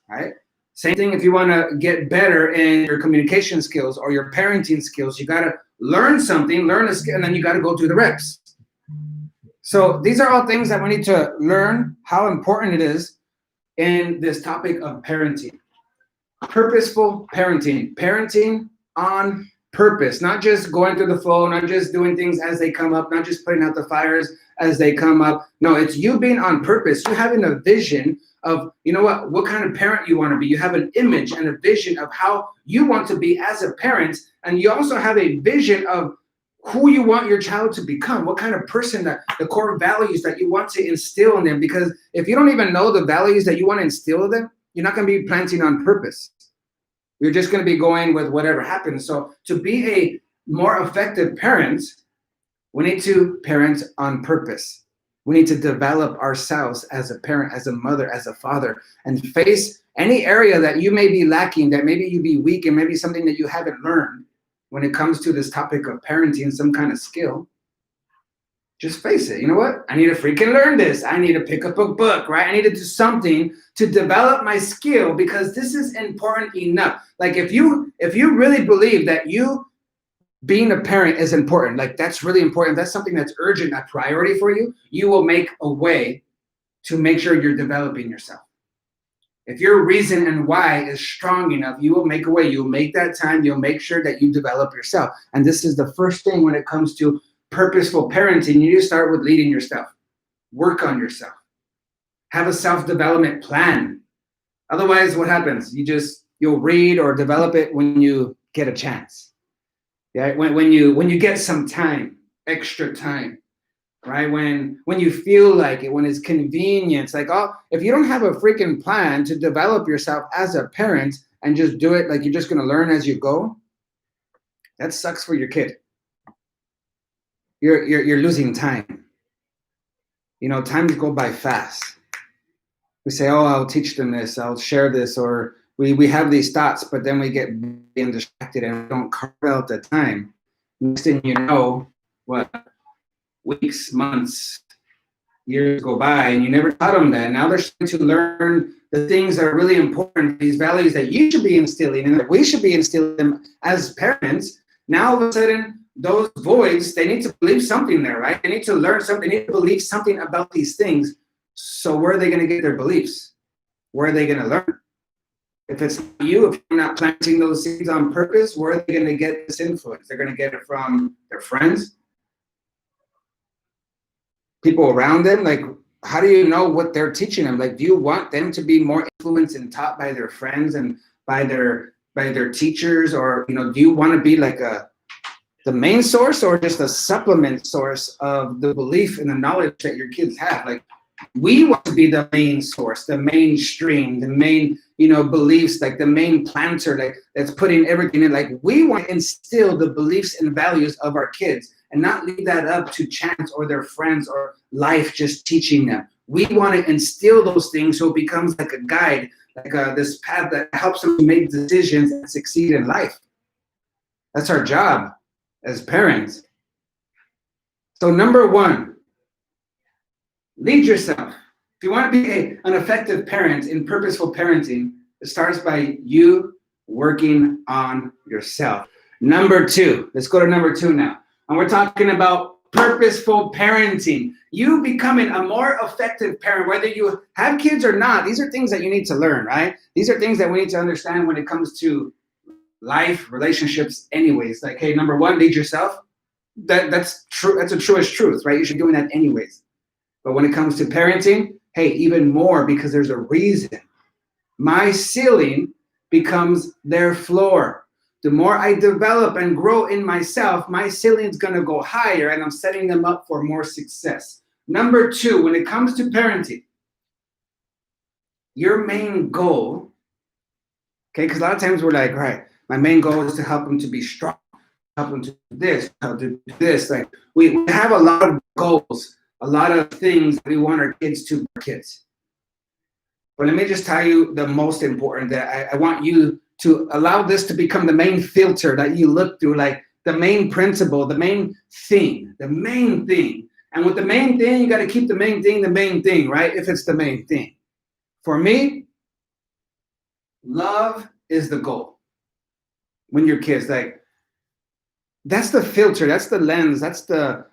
right? Same thing if you want to get better in your communication skills or your parenting skills. You got to learn something, learn a skill, and then you got to go through the reps. So these are all things that we need to learn how important it is in this topic of parenting. Purposeful parenting. Parenting on purpose, not just going through the flow, not just doing things as they come up, not just putting out the fires as they come up. No, it's you being on purpose. You having a vision of, you know what kind of parent you want to be. You have an image and a vision of how you want to be as a parent. And you also have a vision of who you want your child to become, what kind of person, that the core values that you want to instill in them. Because if you don't even know the values that you want to instill in them, you're not going to be planting on purpose. You're just going to be going with whatever happens. So to be a more effective parent, we need to parent on purpose. We need to develop ourselves as a parent, as a mother, as a father, and face any area that you may be lacking, that maybe you be weak, and maybe something that you haven't learned when it comes to this topic of parenting, some kind of skill. Just face it. You know what? I need to freaking learn this. I need to pick up a book, right? I need to do something to develop my skill, because this is important enough. Like if you really believe that you being a parent is important, like that's really important, that's something that's urgent, a priority for you, you will make a way to make sure you're developing yourself. If your reason and why is strong enough, you will make a way. You'll make that time. You'll make sure that you develop yourself. And this is the first thing when it comes to purposeful parenting. You need to start with leading yourself. Work on yourself. Have a self-development plan. Otherwise, what happens? You'll read or develop it when you get a chance. Yeah, when you get some time, extra time. Right? When you feel like it, when it's convenient. Like, if you don't have a freaking plan to develop yourself as a parent and just do it like you're just going to learn as you go, that sucks for your kid. You're losing time. You know, times go by fast. We say, I'll teach them this, I'll share this, or we have these thoughts, but then we get being distracted and we don't carve out the time. Next thing you know, weeks, months, years go by, and you never taught them that. Now they're starting to learn the things that are really important, these values that you should be instilling and that we should be instilling them as parents. Now all of a sudden, those voids, they need to believe something there, right? They need to learn something, they need to believe something about these things. So where are they going to get their beliefs? Where are they going to learn? If it's not you, if you're not planting those seeds on purpose, where are they going to get this influence? They're going to get it from their friends, people around them. Like, how do you know what they're teaching them? Like, do you want them to be more influenced and taught by their friends and by their teachers? Or, do you want to be like the main source, or just a supplement source of the belief and the knowledge that your kids have? Like, we want to be the main source, the mainstream, the main, beliefs, like the main planter, like that's putting everything in. Like, we want to instill the beliefs and values of our kids and not leave that up to chance or their friends or life just teaching them. We want to instill those things so it becomes like a guide, like this path that helps them make decisions and succeed in life. That's our job as parents. So number one, lead yourself. If you want to be an effective parent in purposeful parenting, it starts by you working on yourself. Number two, let's go to number two now. And we're talking about purposeful parenting. You becoming a more effective parent, whether you have kids or not. These are things that you need to learn, right? These are things that we need to understand when it comes to life, relationships, anyways. Like, hey, number one, lead yourself. That's true. That's the truest truth, right? You should be doing that anyways. But when it comes to parenting, hey, even more, because there's a reason. My ceiling becomes their floor. The more I develop and grow in myself, my ceiling's going to go higher, and I'm setting them up for more success. Number two, when it comes to parenting, your main goal, okay, because a lot of times we're like, right, my main goal is to help them to be strong, help them to do this, help them to do this. Like, we have a lot of goals, a lot of things that we want our kids to be kids. But let me just tell you the most important, that I want you to allow this to become the main filter that you look through, like the main principle, the main thing. And with the main thing, you got to keep the main thing, right? If it's the main thing. For me, Love is the goal. When your kids, like, that's the filter, that's the lens, that's the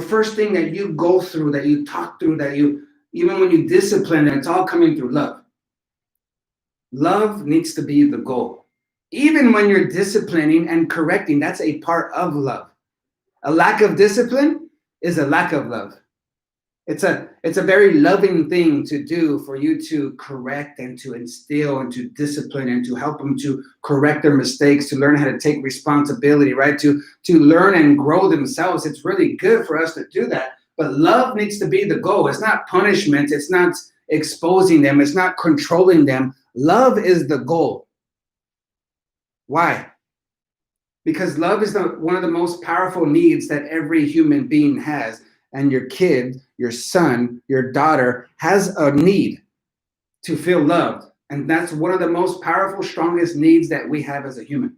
first thing that you go through, that you talk through, that you, even when you discipline, it's all coming through love. Love needs to be the goal. Even when you're disciplining and correcting, that's a part of love. A lack of discipline is a lack of love. It's a very loving thing to do, for you to correct and to instill and to discipline and to help them to correct their mistakes, to learn how to take responsibility, right? To learn and grow themselves. It's really good for us to do that. But love needs to be the goal. It's not punishment. It's not exposing them. It's not controlling them. Love is the goal. Why? Because love is one of the most powerful needs that every human being has. And your kid, your son, your daughter has a need to feel loved. And that's one of the most powerful, strongest needs that we have as a human.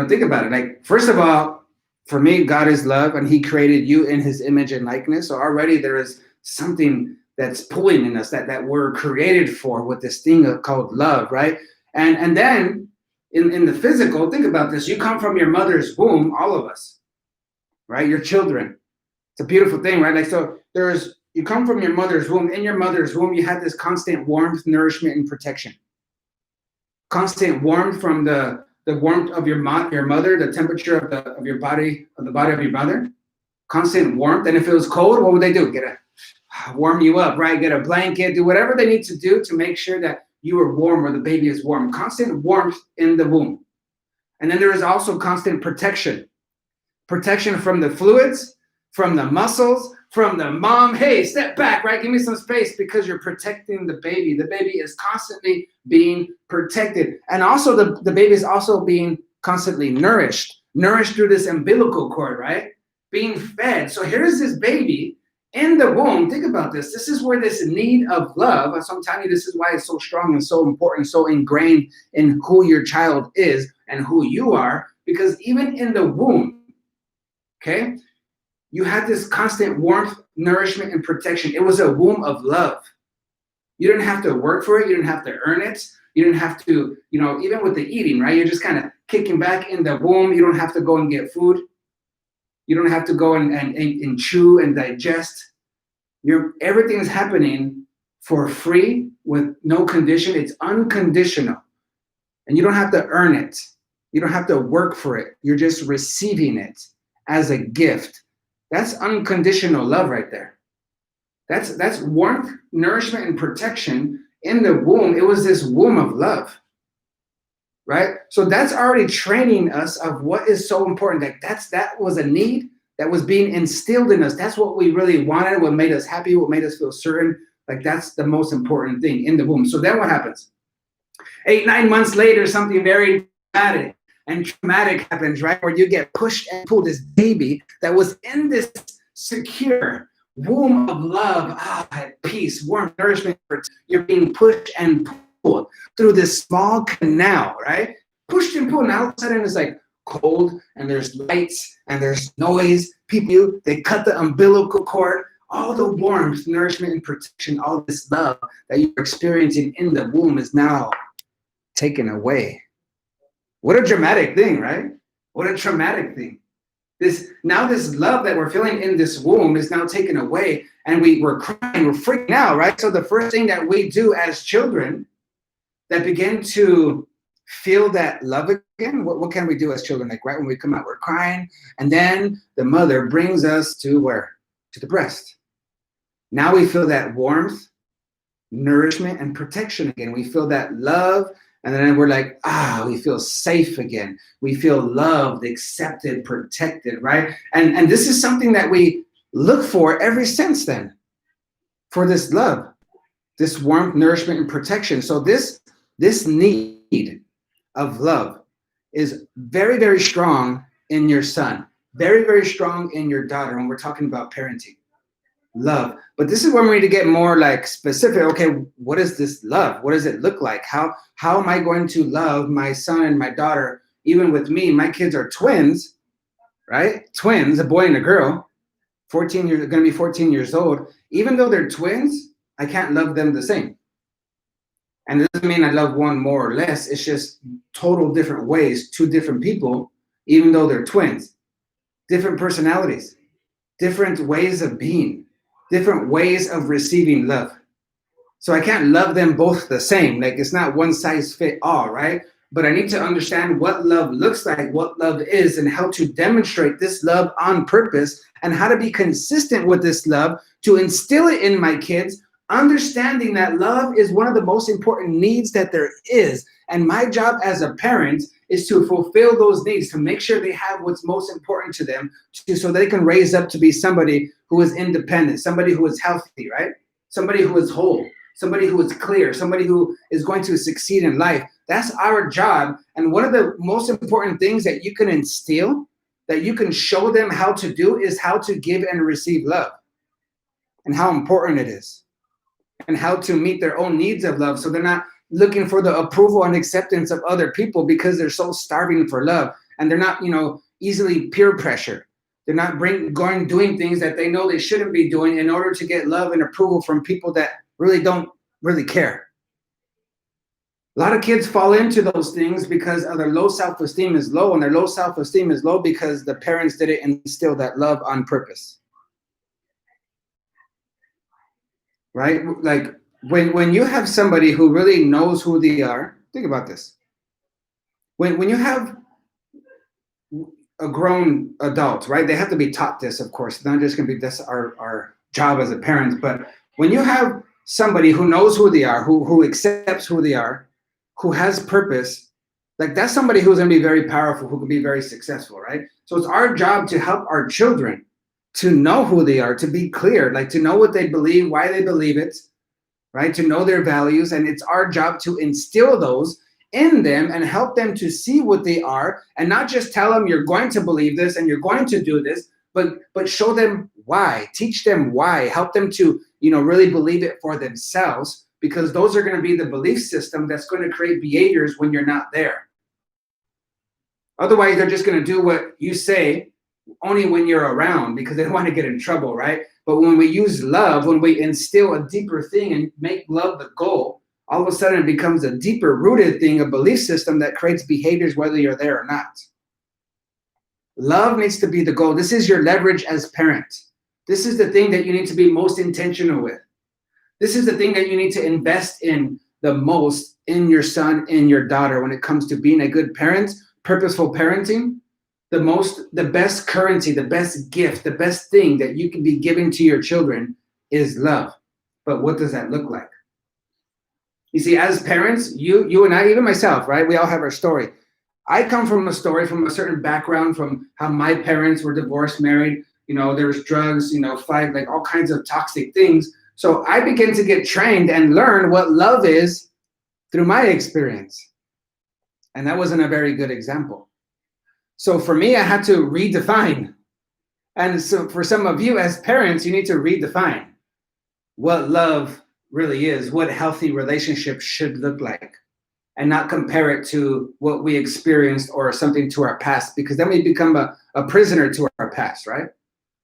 Think about it. Like, first of all, for me, God is love, and he created you in his image and likeness. So already there is something that's pulling in us that we're created for, with this thing called love, right? And then in the physical, think about this. You come from your mother's womb, all of us. Right? Your children. It's a beautiful thing, right? Like, so you come from your mother's womb. In your mother's womb, you have this constant warmth, nourishment, and protection. Constant warmth from the warmth of your mother, the temperature of your body, of the body of your mother. Constant warmth. And if it was cold, what would they do? Warm you up, right? Get a blanket, do whatever they need to do to make sure that you are warm or the baby is warm. Constant warmth in the womb. And then there is also constant protection. Protection from the fluids, from the muscles, from the mom. Hey, step back, right? Give me some space, because you're protecting the baby. The baby is constantly being protected. And also the baby is also being constantly nourished through this umbilical cord, right? Being fed. So here's this baby in the womb. Think about this. This is where this need of love, so I'm telling you, this is why it's so strong and so important, so ingrained in who your child is and who you are, because even in the womb, okay, you had this constant warmth, nourishment, and protection. It was a womb of love. You didn't have to work for it. You didn't have to earn it. You didn't have to, even with the eating, right? You're just kind of kicking back in the womb. You don't have to go and get food. You don't have to go and chew and digest. Everything's happening for free with no condition. It's unconditional. And you don't have to earn it. You don't have to work for it. You're just receiving it as a gift. That's unconditional love right there. That's warmth, nourishment, and protection in the womb. It was this womb of love, right? So that's already training us of what is so important. That was a need that was being instilled in us. That's what we really wanted, what made us happy, what made us feel certain. Like, that's the most important thing in the womb. So then what happens? 8-9 months later, something very dramatic and traumatic happens, right? Where you get pushed and pulled. This baby that was in this secure womb of love, at peace, warm nourishment, you're being pushed and pulled through this small canal, right? Pushed and pulled. Now all of a sudden it's like cold, and there's lights, and there's noise. People, they cut the umbilical cord. All the warmth, nourishment, and protection, all this love that you're experiencing in the womb is now taken away. What a dramatic thing, right? What a traumatic thing. This love that we're feeling in this womb is now taken away, and we're crying, we're freaking out, right? So the first thing that we do as children that begin to feel that love again, what can we do as children? Like, right when we come out, we're crying, and then the mother brings us to where? To the breast. Now we feel that warmth, nourishment, and protection again. We feel that love. And then we're like, we feel safe again. We feel loved, accepted, protected, right? And this is something that we look for ever since then, for this love, this warmth, nourishment, and protection. So this need of love is very, very strong in your son, very, very strong in your daughter when we're talking about parenting. Love. But this is when we need to get more like specific. Okay, what is this love? What does it look like? How am I going to love my son and my daughter? Even with me, my kids are twins, right? Twins, a boy and a girl, 14 years, going to be 14 years old. Even though they're twins, I can't love them the same. And it doesn't mean I love one more or less. It's just total different ways, two different people, even though they're twins, different personalities, different ways of being, different ways of receiving love. So I can't love them both the same. Like it's not one size fit all, right? But I need to understand what love looks like, what love is, and how to demonstrate this love on purpose, and how to be consistent with this love to instill it in my kids, understanding that love is one of the most important needs that there is. And my job as a parent is to fulfill those needs, to make sure they have what's most important to them, so they can raise up to be somebody who is independent, somebody who is healthy, right? Somebody who is whole, somebody who is clear, somebody who is going to succeed in life. That's our job. And one of the most important things that you can instill, that you can show them how to do, is how to give and receive love, and how important it is, and how to meet their own needs of love. So they're not looking for the approval and acceptance of other people because they're so starving for love, and they're not, easily peer pressure. They're not doing things that they know they shouldn't be doing in order to get love and approval from people that really don't really care. A lot of kids fall into those things because their low self-esteem is low, and their low self-esteem is low because the parents didn't instill that love on purpose. Right? Like when you have somebody who really knows who they are, think about this. When you have a grown adult, right? They have to be taught this, of course. It's not just going to be this our job as a parent, but when you have somebody who knows who they are, who accepts who they are, who has purpose, like that's somebody who's going to be very powerful, who can be very successful, right? So it's our job to help our children to know who they are, to be clear, like to know what they believe, why they believe it, right? To know their values. And it's our job to instill those in them and help them to see what they are, and not just tell them you're going to believe this and you're going to do this, but show them why, teach them why, help them to, really believe it for themselves, because those are going to be the belief system that's going to create behaviors when you're not there. Otherwise, they're just going to do what you say only when you're around because they don't want to get in trouble, right? But when we use love, when we instill a deeper thing and make love the goal, all of a sudden it becomes a deeper rooted thing, a belief system that creates behaviors whether you're there or not. Love needs to be the goal. This is your leverage as parent. This is the thing that you need to be most intentional with. This is the thing that you need to invest in the most in your son, in your daughter, when it comes to being a good parent, purposeful parenting. The best currency, the best gift, the best thing that you can be giving to your children is love. But what does that look like? You see, as parents, you and I, even myself, right? We all have our story. I come from a story, from a certain background, from how my parents were divorced, married. There's drugs, fight, like all kinds of toxic things. So I began to get trained and learn what love is through my experience. And that wasn't a very good example. So for me, I had to redefine. And so for some of you as parents, you need to redefine what love really is, what healthy relationships should look like, and not compare it to what we experienced or something to our past, because then we become a prisoner to our past, right?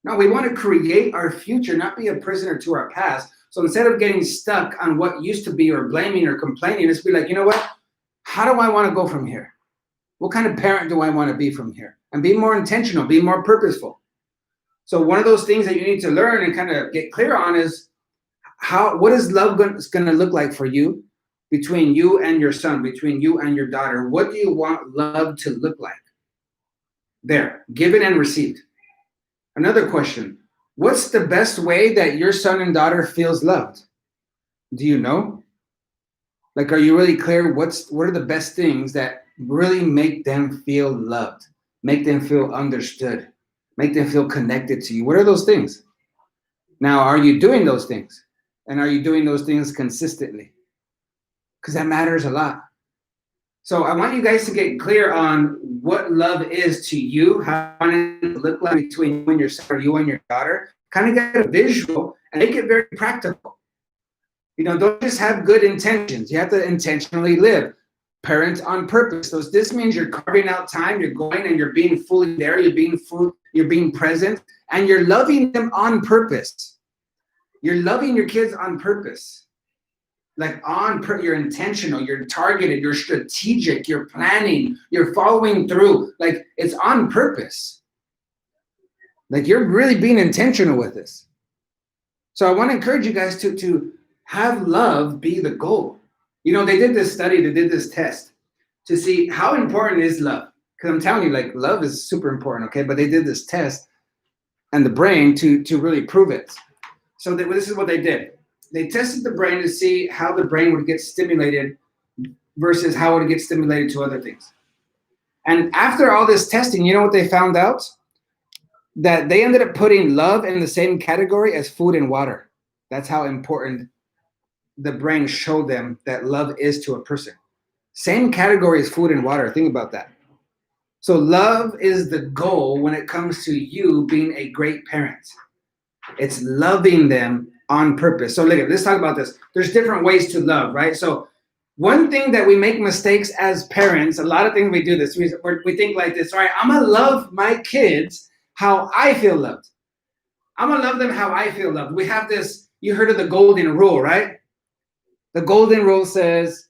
No, we want to create our future, not be a prisoner to our past. So instead of getting stuck on what used to be or blaming or complaining, let's be like, you know what? How do I want to go from here? What kind of parent do I want to be from here? And be more intentional, be more purposeful. So one of those things that you need to learn and kind of get clear on is what is love going to look like for you, between you and your son, between you and your daughter? What do you want love to look like? There, given and received. Another question, what's the best way that your son and daughter feels loved? Do you know? Like, are you really clear? What are the best things that really make them feel loved, make them feel understood, make them feel connected to you? What are those things? Now, are you doing those things? And are you doing those things consistently? Because that matters a lot. So I want you guys to get clear on what love is to you, how it look like between you and your son, or you and your daughter. Kind of get a visual and make it very practical. Don't just have good intentions. You have to intentionally live. Parent on purpose. So this means you're carving out time, you're going and you're being fully there, you're being present, and you're loving them on purpose. You're loving your kids on purpose. You're intentional, you're targeted, you're strategic, you're planning, you're following through. Like it's on purpose. Like you're really being intentional with this. So I want to encourage you guys to have love be the goal. You know, they did this study, they did this test to see how important is love. Because I'm telling you, like love is super important, okay? But they did this test and the brain to really prove it. So this is what they did. They tested the brain to see how the brain would get stimulated versus how it would get stimulated to other things. And after all this testing, you know what they found out? That they ended up putting love in the same category as food and water. That's how important the brain showed them that love is to a person. Same category as food and water. Think about that. So love is the goal when it comes to you being a great parent. It's loving them on purpose. So let's talk about this. There's different ways to love, right? So one thing that we make mistakes as parents, a lot of things we do this, we think like this, all right, I'm gonna love my kids how I feel loved. I'm gonna love them how I feel loved. We have this, you heard of the golden rule, right? The golden rule says,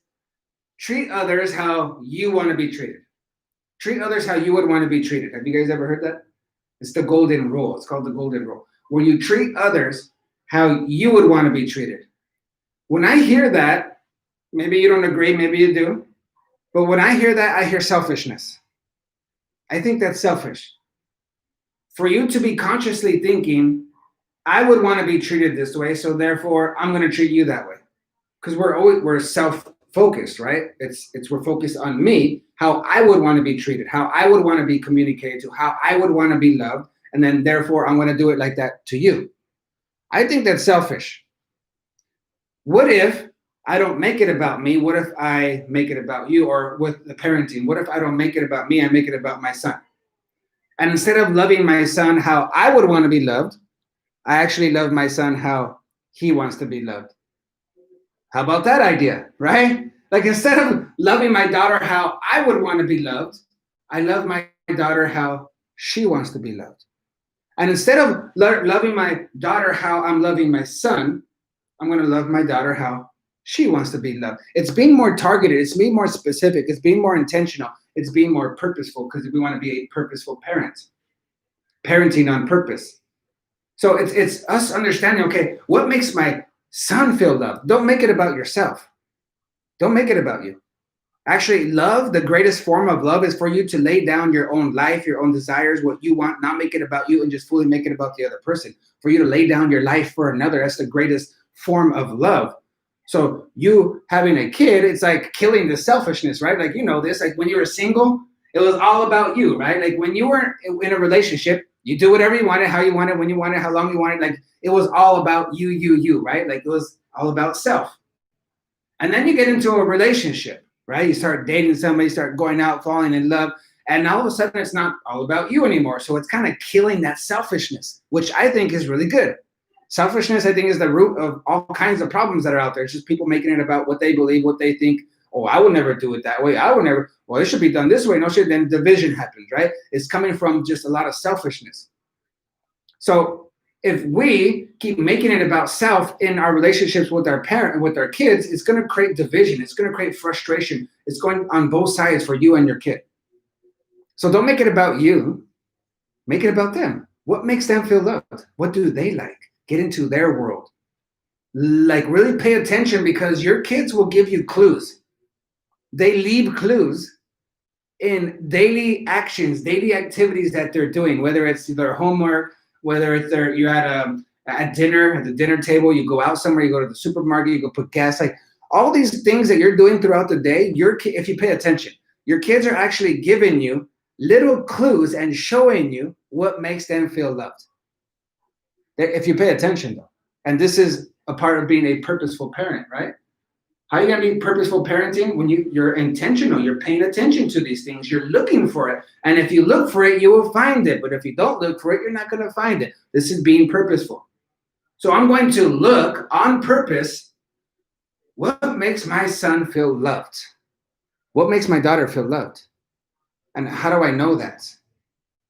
treat others how you want to be treated. Treat others how you would want to be treated. Have you guys ever heard that? It's the golden rule. It's called the golden rule. Where you treat others how you would want to be treated. When I hear that, maybe you don't agree, maybe you do, but when I hear that, I hear selfishness. I think that's selfish. For you to be consciously thinking, I would want to be treated this way, so therefore I'm going to treat you that way. Because we're self-focused, right? We're focused on me, how I would want to be treated, how I would want to be communicated to, how I would want to be loved, and then therefore I'm going to do it like that to you. I think that's selfish. What if I don't make it about me? What if I make it about you? Or with the parenting, what if I don't make it about me, I make it about my son? And instead of loving my son how I would want to be loved, I actually love my son how he wants to be loved. How about that idea, right? Like instead of loving my daughter how I would want to be loved, I love my daughter how she wants to be loved. And instead of loving my daughter how I'm loving my son, I'm going to love my daughter how she wants to be loved. It's being more targeted. It's being more specific. It's being more intentional. It's being more purposeful because we want to be a purposeful parent. Parenting on purpose. So it's us understanding, okay, what makes my son feel loved? Don't make it about yourself. Don't make it about you. Actually, love, the greatest form of love is for you to lay down your own life, your own desires, what you want, not make it about you and just fully make it about the other person. For you to lay down your life for another, that's the greatest form of love. So you having a kid, it's like killing the selfishness, right? Like, you know this, like when you were single, it was all about you, right? Like when you were in a relationship, you do whatever you wanted, how you wanted, when you wanted, how long you wanted. Like it was all about you, right? Like it was all about self. And then you get into a relationship, right? You start dating somebody, start going out, falling in love, and all of a sudden it's not all about you anymore. So it's kind of killing that selfishness, which I think is really good. Selfishness, I think, is the root of all kinds of problems that are out there. It's just people making it about what they believe, what they think. Oh, I would never do it that way. I would never. Well, it should be done this way. No shit. Then division happens, right? It's coming from just a lot of selfishness. So if we keep making it about self in our relationships with our parent and with our kids, it's going to create division. It's going to create frustration. It's going on both sides for you and your kid. So don't make it about you. Make it about them. What makes them feel loved? What do they like? Get into their world. Like really pay attention because your kids will give you clues. They leave clues in daily actions, daily activities that they're doing, whether it's their homework, whether it's you're at dinner, at the dinner table, you go out somewhere, you go to the supermarket, you go put gas, like all these things that you're doing throughout the day, if you pay attention, your kids are actually giving you little clues and showing you what makes them feel loved. If you pay attention, though. And this is a part of being a purposeful parent, right? How are you going to be purposeful parenting? When you're intentional, you're paying attention to these things, you're looking for it. And if you look for it, you will find it. But if you don't look for it, you're not going to find it. This is being purposeful. So I'm going to look on purpose. What makes my son feel loved? What makes my daughter feel loved? And how do I know that?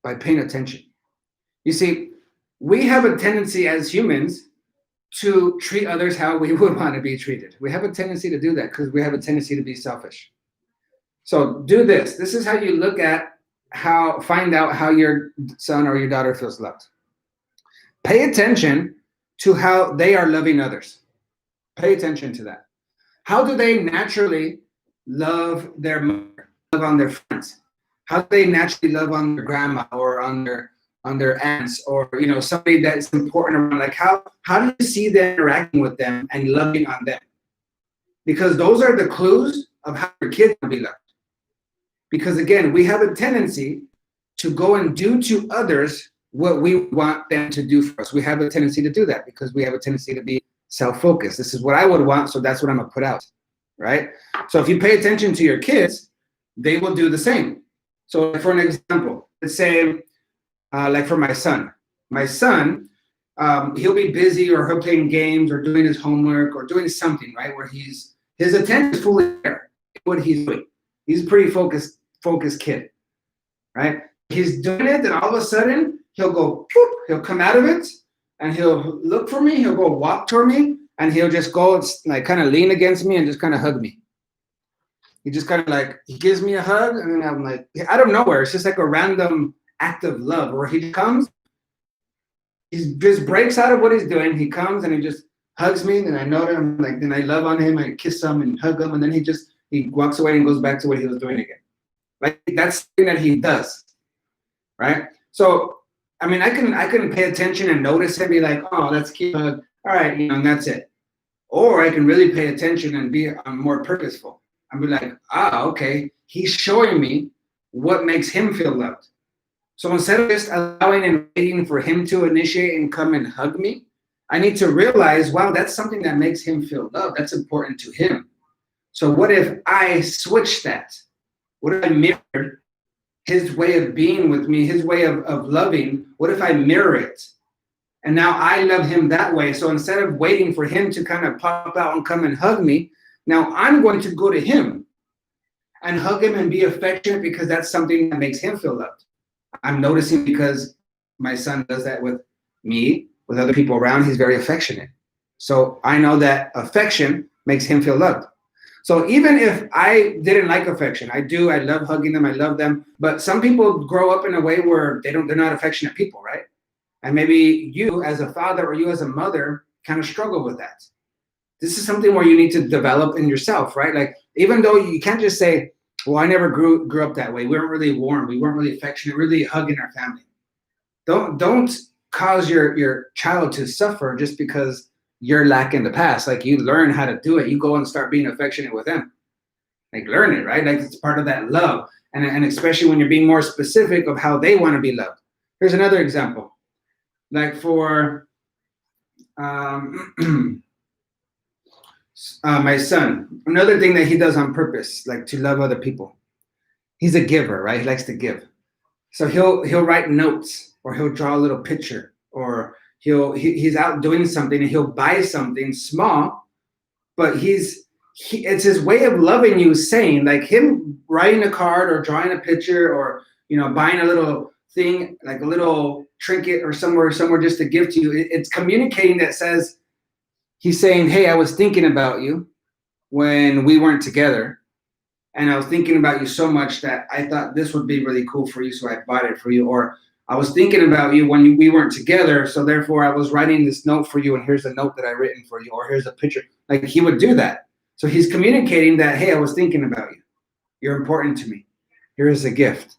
By paying attention. You see, we have a tendency as humans to treat others how we would want to be treated. We have a tendency to do that because we have a tendency to be selfish. So do this. This is how you look at find out how your son or your daughter feels loved. Pay attention to how they are loving others. Pay attention to that. How do they naturally love their mother, love on their friends? How do they naturally love on their grandma or on their aunts, or somebody that's important around? Like how do you see them interacting with them and loving on them? Because those are the clues of how your kids will be loved. Because again, we have a tendency to go and do to others what we want them to do for us. We have a tendency to do that because we have a tendency to be self-focused. This is what I would want, so that's what I'm gonna put out, right? So if you pay attention to your kids, they will do the same. So for an example, let's say, like for my son, he'll be busy or he'll playing games or doing his homework or doing something, right? Where his attention is fully there, what he's doing. He's a pretty focused kid, right? He's doing it, then all of a sudden he'll go, whoop, he'll come out of it and he'll look for me, he'll go walk toward me, and he'll just go like kind of lean against me and just kind of hug me. He just kind of like, he gives me a hug, and then I'm like, out of nowhere, it's just like a random act of love where he comes, he just breaks out of what he's doing, he comes and he just hugs me, and I know that I'm like, then I love on him, I kiss him and hug him, and then he walks away and goes back to what he was doing again. Like that's something that he does, right? So, I mean, I can pay attention and notice him, be like, oh, that's cute, all right, and that's it. Or I can really pay attention and be more purposeful. I'd be like, okay, he's showing me what makes him feel loved. So instead of just allowing and waiting for him to initiate and come and hug me, I need to realize, wow, that's something that makes him feel loved. That's important to him. So what if I switch that? What if I mirrored his way of being with me, his way of loving? What if I mirror it? And now I love him that way. So instead of waiting for him to kind of pop out and come and hug me, now I'm going to go to him and hug him and be affectionate because that's something that makes him feel loved. I'm noticing because my son does that with me, with other people around, he's very affectionate. So I know that affection makes him feel loved. So even if I didn't like affection, I love hugging them, I love them, but some people grow up in a way where they're not affectionate people, right? And maybe you as a father or you as a mother kind of struggle with that. This is something where you need to develop in yourself, right? Like, even though you can't just say, well, I never grew up that way. We weren't really warm. We weren't really affectionate, really hugging our family. Don't cause your child to suffer just because you're lacking the past. Like, you learn how to do it. You go and start being affectionate with them. Like, learn it, right? Like, it's part of that love. And especially when you're being more specific of how they want to be loved. Here's another example. Like for my son, another thing that he does on purpose, like to love other people. He's a giver, right? He likes to give. So he'll write notes, or he'll draw a little picture, or he's out doing something and he'll buy something small, but it's his way of loving you, saying, like, him writing a card or drawing a picture, or buying a little thing, like a little trinket or somewhere just to give to you. It's communicating that says, he's saying, hey, I was thinking about you when we weren't together, and I was thinking about you so much that I thought this would be really cool for you, so I bought it for you. Or I was thinking about you when we weren't together, so therefore I was writing this note for you, and here's a note that I written for you, or here's a picture. Like, he would do that. So he's communicating that, hey, I was thinking about you. You're important to me. Here's a gift,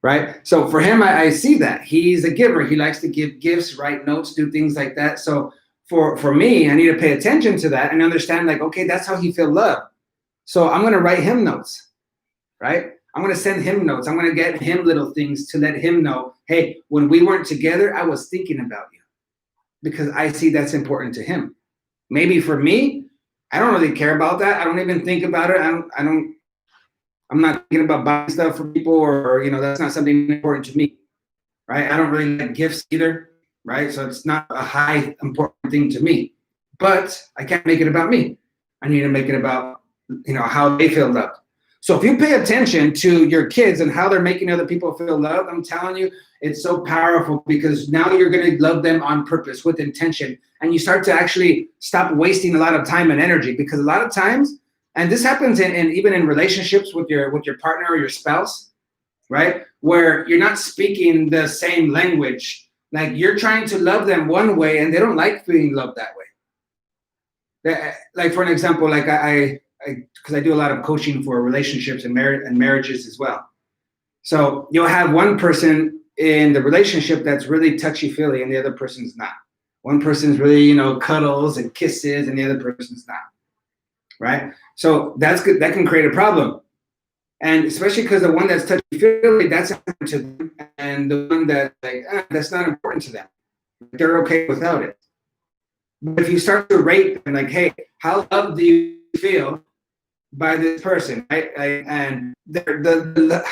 right? So for him, I see that. He's a giver. He likes to give gifts, write notes, do things like that. So for me, I need to pay attention to that and understand, like, okay, that's how he feels loved. So I'm going to write him notes, right? I'm going to send him notes. I'm going to get him little things to let him know, hey, when we weren't together, I was thinking about you, because I see that's important to him. Maybe for me, I don't really care about that. I don't even think about it. I'm not thinking about buying stuff for people, or that's not something important to me, right? I don't really like gifts either, right? So it's not a high important thing to me, but I can't make it about me. I need to make it about, how they feel loved. So if you pay attention to your kids and how they're making other people feel loved, I'm telling you, it's so powerful, because now you're going to love them on purpose with intention. And you start to actually stop wasting a lot of time and energy, because a lot of times, and this happens in even in relationships with your partner or your spouse, right? Where you're not speaking the same language. Like, you're trying to love them one way and they don't like being loved that way. Like, for an example, like because I do a lot of coaching for relationships and marriages as well. So you'll have one person in the relationship that's really touchy-feely and the other person's not. One person's really, cuddles and kisses, and the other person's not, right? So that's good. That can create a problem. And especially because the one that's touchy-feely, that's important to them, and the one that that's not important to them. They're okay without it. But if you start to rate them, like, hey, how loved do you feel by this person, right? And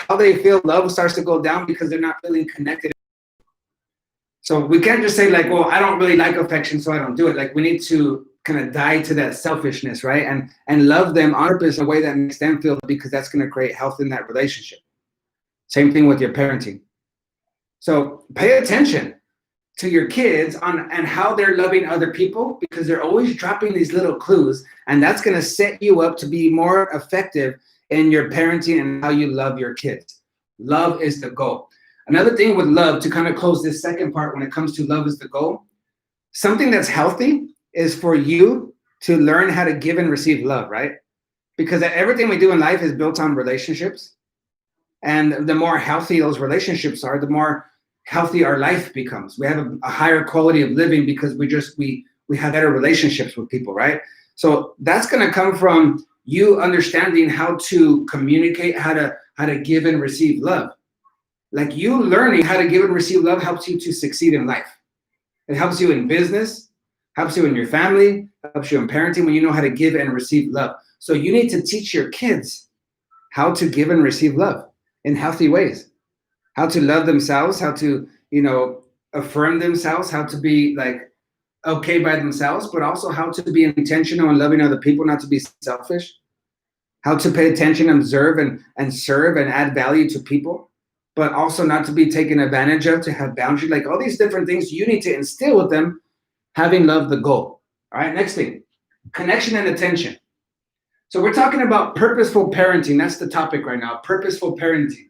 how they feel love starts to go down because they're not feeling connected. So we can't just say, like, well, I don't really like affection, so I don't do it. Like, we need to kind of die to that selfishness, right? And love them on purpose in a way that makes them feel, because that's going to create health in that relationship. Same thing with your parenting. So pay attention to your kids and how they're loving other people, because they're always dropping these little clues, and that's going to set you up to be more effective in your parenting and how you love your kids. Love is the goal. Another thing with love, to kind of close this second part when it comes to love is the goal, something that's healthy is for you to learn how to give and receive love, right? Because everything we do in life is built on relationships, and the more healthy those relationships are, the more healthy our life becomes. We have a higher quality of living because we have better relationships with people, right? So that's going to come from you understanding how to communicate, how to give and receive love. Like, you learning how to give and receive love helps you to succeed in life. It helps you in business, helps you in your family, helps you in parenting when you know how to give and receive love. So you need to teach your kids how to give and receive love in healthy ways. How to love themselves, how to, affirm themselves, how to be like okay by themselves, but also how to be intentional in loving other people, not to be selfish. How to pay attention, observe, and serve and add value to people, but also not to be taken advantage of, to have boundaries. Like, all these different things you need to instill with them, having love the goal. All right, next thing, connection and attention. So we're talking about purposeful parenting. That's the topic right now, purposeful parenting.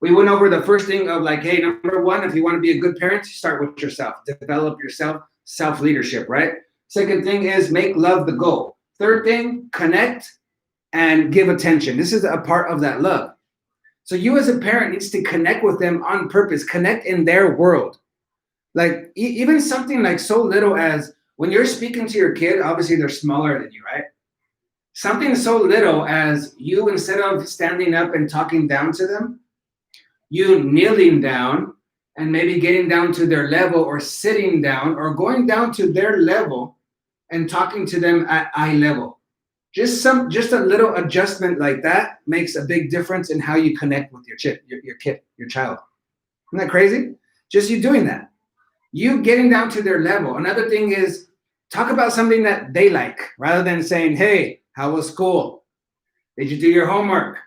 We went over the first thing of, like, hey, number one, if you want to be a good parent, start with yourself. Develop yourself, self-leadership, right? Second thing is make love the goal. Third thing, connect and give attention. This is a part of that love. So you as a parent needs to connect with them on purpose, connect in their world. Like, even something like so little as when you're speaking to your kid, obviously they're smaller than you, right? Something so little as you, instead of standing up and talking down to them, you kneeling down and maybe getting down to their level, or sitting down or going down to their level and talking to them at eye level. Just a little adjustment like that makes a big difference in how you connect with your kid, your child. Isn't that crazy? Just you doing that. You getting down to their level. Another thing is talk about something that they like, rather than saying, hey, how was school? Did you do your homework?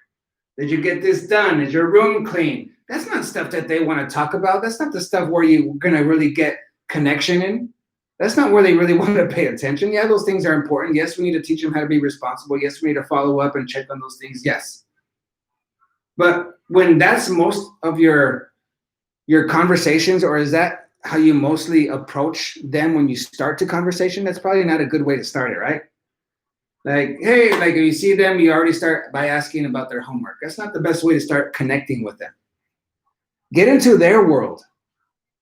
Did you get this done? Is your room clean? That's not stuff that they want to talk about. That's not the stuff where you're going to really get connection in. That's not where they really want to pay attention. Yeah, those things are important. Yes, we need to teach them how to be responsible. Yes, we need to follow up and check on those things. Yes. But when that's most of your conversations, or is that how you mostly approach them when you start the conversation, that's probably not a good way to start it, right? Like, hey, like, if you see them, you already start by asking about their homework. That's not the best way to start connecting with them. Get into their world.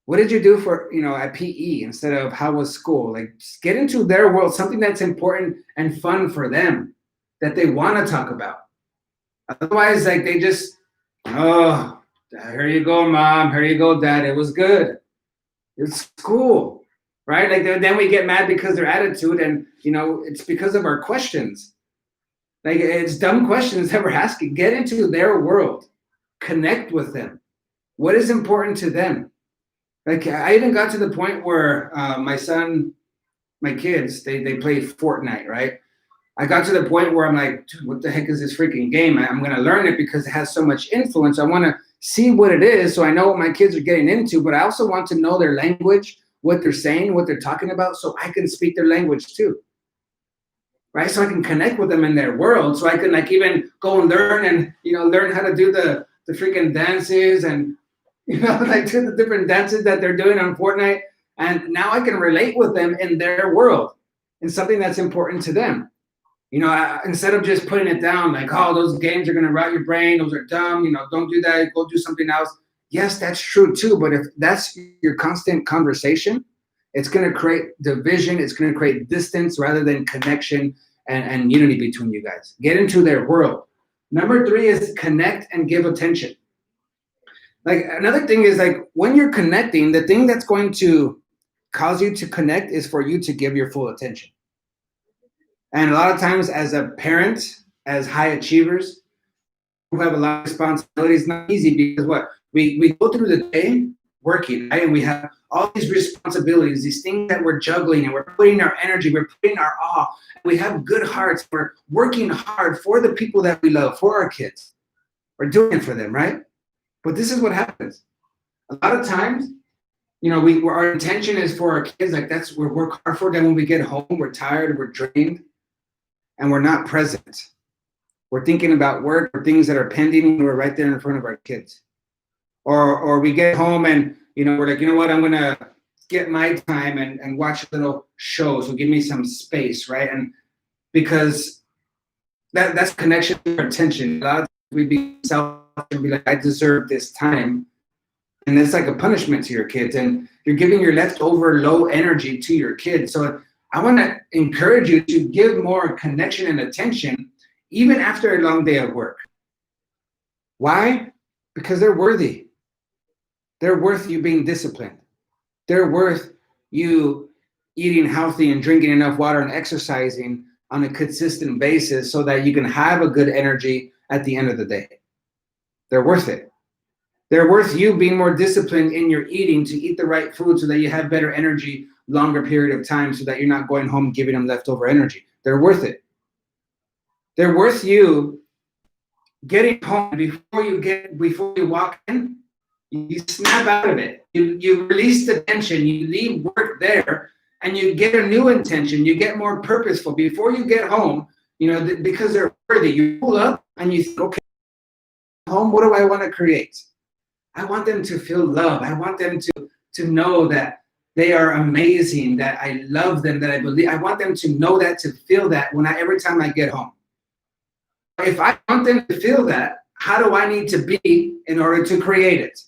What did you do for, at PE instead of how was school? Like, just get into their world, something that's important and fun for them that they want to talk about. Otherwise, like, they just, oh, here you go, mom. Here you go, dad. It was good. It's cool. Right? Like, then we get mad because their attitude, and, it's because of our questions. Like, it's dumb questions that we're asking. Get into their world. Connect with them. What is important to them? Like, I even got to the point where my kids, they play Fortnite, right? I got to the point where I'm like, dude, what the heck is this freaking game? I'm going to learn it because it has so much influence. I want to see what it is so I know what my kids are getting into, but I also want to know their language, what they're saying, what they're talking about, so I can speak their language too. Right? So I can connect with them in their world. So I can like even go and learn and, learn how to do the freaking dances and, like do the different dances that they're doing on Fortnite. And now I can relate with them in their world and something that's important to them. Instead of just putting it down like, oh, those games are going to rot your brain. Those are dumb. Don't do that. Go do something else. Yes, that's true too. But if that's your constant conversation, it's going to create division. It's going to create distance rather than connection and unity between you guys. Get into their world. Number 3 is connect and give attention. Like another thing is like when you're connecting, the thing that's going to cause you to connect is for you to give your full attention. And a lot of times as a parent, as high achievers who have a lot of responsibilities, it's not easy because what? We go through the day working, right? And we have all these responsibilities, these things that we're juggling, and we're putting our energy, we're putting our awe. We have good hearts. We're working hard for the people that we love, for our kids. We're doing it for them, right? But this is what happens. A lot of times, our intention is for our kids, like we work hard for them. When we get home, we're tired, we're drained, and we're not present. We're thinking about work or things that are pending, and we're right there in front of our kids. Or we get home and, we're like, what, I'm going to get my time and watch a little show. So give me some space, right? And because that's connection to attention. A lot of times we be selfish and be like, I deserve this time. And it's like a punishment to your kids. And you're giving your leftover low energy to your kids. So I want to encourage you to give more connection and attention even after a long day of work. Why? Because they're worthy. They're worth you being disciplined. They're worth you eating healthy and drinking enough water and exercising on a consistent basis so that you can have a good energy at the end of the day. They're worth it. They're worth you being more disciplined in your eating to eat the right food so that you have better energy longer period of time so that you're not going home giving them leftover energy. They're worth it. They're worth you getting home before you walk in. You snap out of it. You release the tension. You leave work there, and you get a new intention. You get more purposeful before you get home. Because they're worthy. You pull up and you think, okay, home. What do I want to create? I want them to feel love. I want them to know that they are amazing. That I love them. That I believe. I want them to know that, to feel that every time I get home. If I want them to feel that, how do I need to be in order to create it?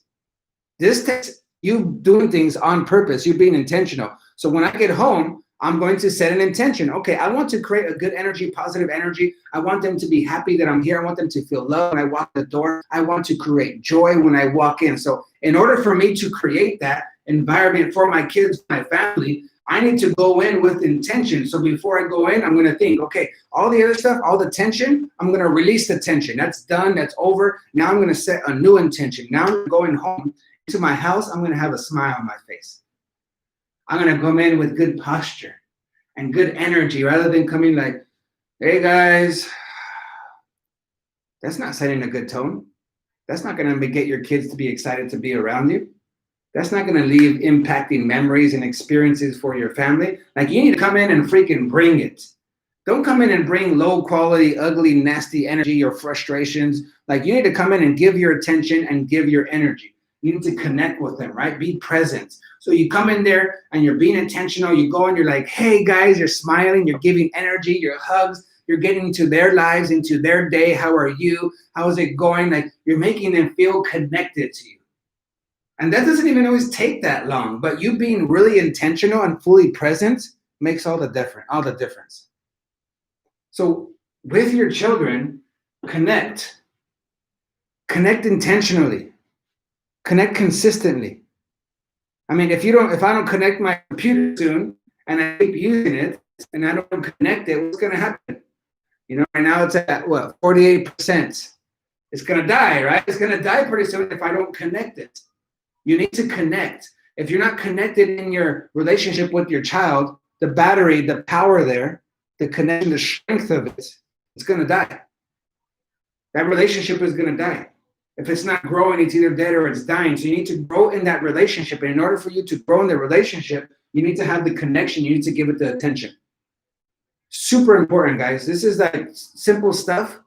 This takes you doing things on purpose, you being intentional. So when I get home, I'm going to set an intention. Okay, I want to create a good energy, positive energy. I want them to be happy that I'm here. I want them to feel love when I walk the door. I want to create joy when I walk in. So in order for me to create that environment for my kids, my family, I need to go in with intention. So before I go in, I'm going to think, okay, all the other stuff, all the tension, I'm going to release the tension. That's done. That's over. Now I'm going to set a new intention. Now I'm going home to my house. I'm going to have a smile on my face. I'm going to come in with good posture and good energy rather than coming like, hey guys, that's not setting a good tone. That's not going to get your kids to be excited to be around you. That's not going to leave impacting memories and experiences for your family. Like, you need to come in and freaking bring it. Don't come in and bring low quality, ugly, nasty energy or frustrations. Like, you need to come in and give your attention and give your energy. You need to connect with them, right? Be present. So you come in there and you're being intentional. You go and you're like, hey guys, you're smiling, you're giving energy, your hugs, you're getting into their lives, into their day. How are you? How is it going? Like, you're making them feel connected to you. And that doesn't even always take that long, but you being really intentional and fully present makes all the difference. So with your children, connect intentionally, connect consistently. I mean, if I don't connect my computer soon and I keep using it and I don't connect it, what's going to happen? Right now it's at 48%. It's going to die, right? It's going to die pretty soon if I don't connect it. You need to connect. If you're not connected in your relationship with your child, the battery, the power there the connection, the strength of it, it's going to die. That relationship is going to die. If it's not growing, it's either dead or it's dying. So you need to grow in that relationship. And in order for you to grow in the relationship, you need to have the connection. You need to give it the attention. Super important, guys. This is like simple stuff,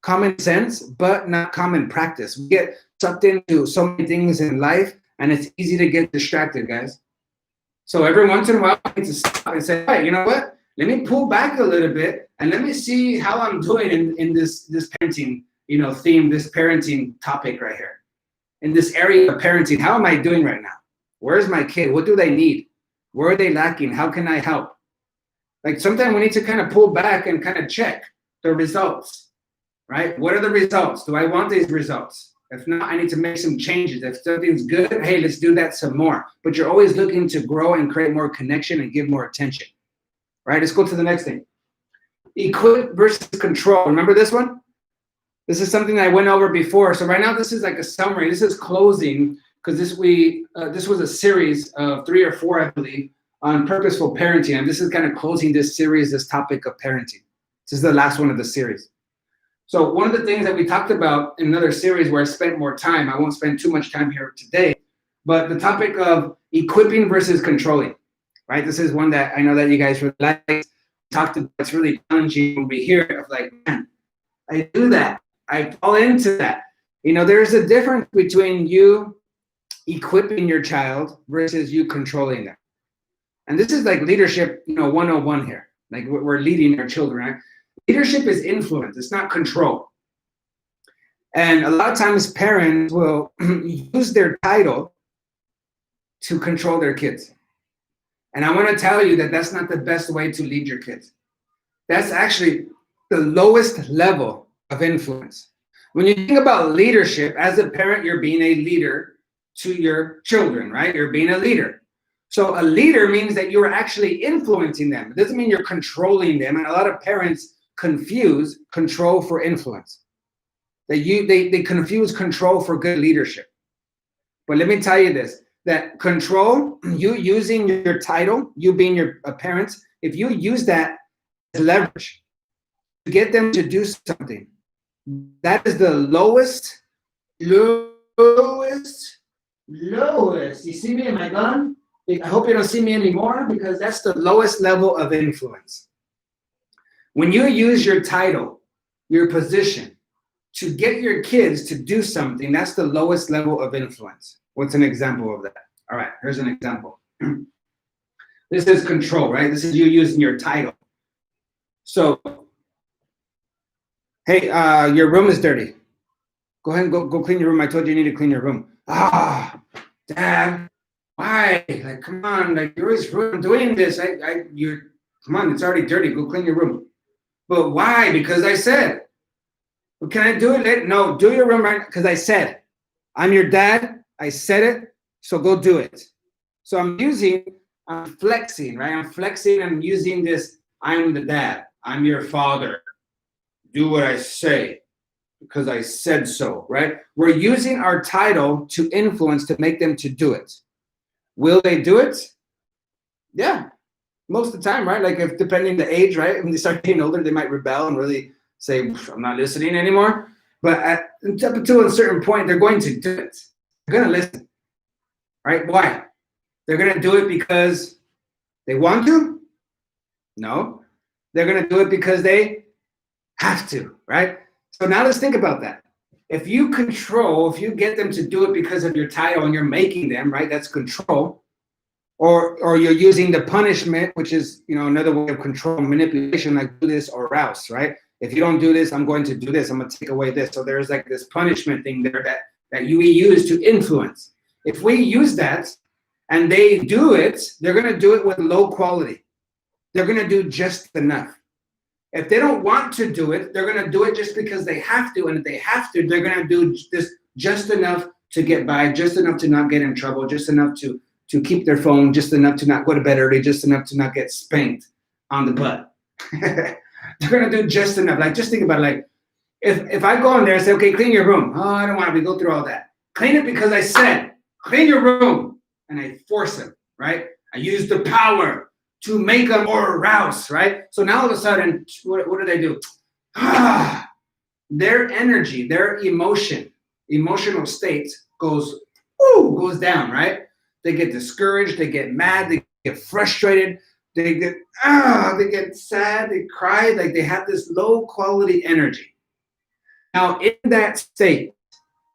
common sense, but not common practice. We get sucked into so many things in life, and it's easy to get distracted, guys. So every once in a while, I need to stop and say, hey, you know what? Let me pull back a little bit and let me see how I'm doing in this parenting, theme, this parenting topic right here. In this area of parenting, how am I doing right now? Where's my kid? What do they need? Where are they lacking? How can I help? Like sometimes we need to kind of pull back and kind of check the results, right? What are the results? Do I want these results? If not, I need to make some changes. If something's good, hey, let's do that some more. But you're always looking to grow and create more connection and give more attention, right? Let's go to the next thing. Equip versus control. Remember this one? This is something that I went over before. So right now, this is like a summary. This is closing because this was a series of 3 or 4, I believe, on purposeful parenting. And this is kind of closing this series, this topic of parenting. This is the last one of the series. So one of the things that we talked about in another series where I spent more time, I won't spend too much time here today, but the topic of equipping versus controlling, right? This is one that I know that you guys really like. Talked about. It's really challenging when we hear it of like, man, I do that. I fall into that. There's a difference between you equipping your child versus you controlling them. And this is like leadership, 101 here. Like we're leading our children, right? Leadership is influence. It's not control. And a lot of times parents will use their title to control their kids. And I want to tell you that that's not the best way to lead your kids. That's actually the lowest level of influence. When you think about leadership, as a parent, you're being a leader to your children, right? You're being a leader. So a leader means that you're actually influencing them. It doesn't mean you're controlling them. And a lot of parents confuse control for influence. They confuse control for good leadership. But let me tell you this, that control, you using your title, you being a parent, if you use that as leverage to get them to do something, that is the lowest. You see me in my gun? I hope you don't see me anymore because that's the lowest level of influence. When you use your title, your position, to get your kids to do something, that's the lowest level of influence. What's an example of that? All right, here's an example. This is control, right? This is you using your title. So, hey, your room is dirty. Go ahead and go clean your room. I told you you need to clean your room. Dad, why? Like, come on, like you're always doing this. Come on, it's already dirty. Go clean your room. But why? Because I said. Well, can I do it? No, do your room right because I said. I'm your dad. I said it. So go do it. So I'm flexing, right? I'm flexing and using this. I'm the dad. I'm your father. Do what I say because I said so, right? We're using our title to influence to make them to do it. Will they do it? Yeah, most of the time, right? Like if depending the age, right? When they start getting older, they might rebel and really say, I'm not listening anymore. But up until a certain point, they're going to do it. They're going to listen, right? Why? They're going to do it because they want to? No. They're going to do it because they have to, right? So now let's think about that. If you get them to do it because of your title and you're making them, right? That's control. Or you're using the punishment, which is, another way of control, manipulation, like do this or else, right? If you don't do this, I'm going to do this. I'm going to take away this. So there's like this punishment thing there that we use to influence. If we use that and they do it, they're going to do it with low quality. They're going to do just enough. If they don't want to do it, they're going to do it just because they have to. And if they have to, they're going to do this just enough to get by, just enough to not get in trouble, just enough to keep their phone, just enough to not go to bed early, just enough to not get spanked on the butt. They're going to do just enough. Like, just think about it. Like, if I go in there and say, okay, clean your room. Oh, I don't want to go through all that. Clean it because I said, clean your room. And I force them, right? I use the power. to make them more aroused, right? So now all of a sudden, what do? Their energy, their emotional state goes down, right? They get discouraged, they get mad, they get frustrated, they get sad, they cry, like they have this low quality energy. Now, in that state,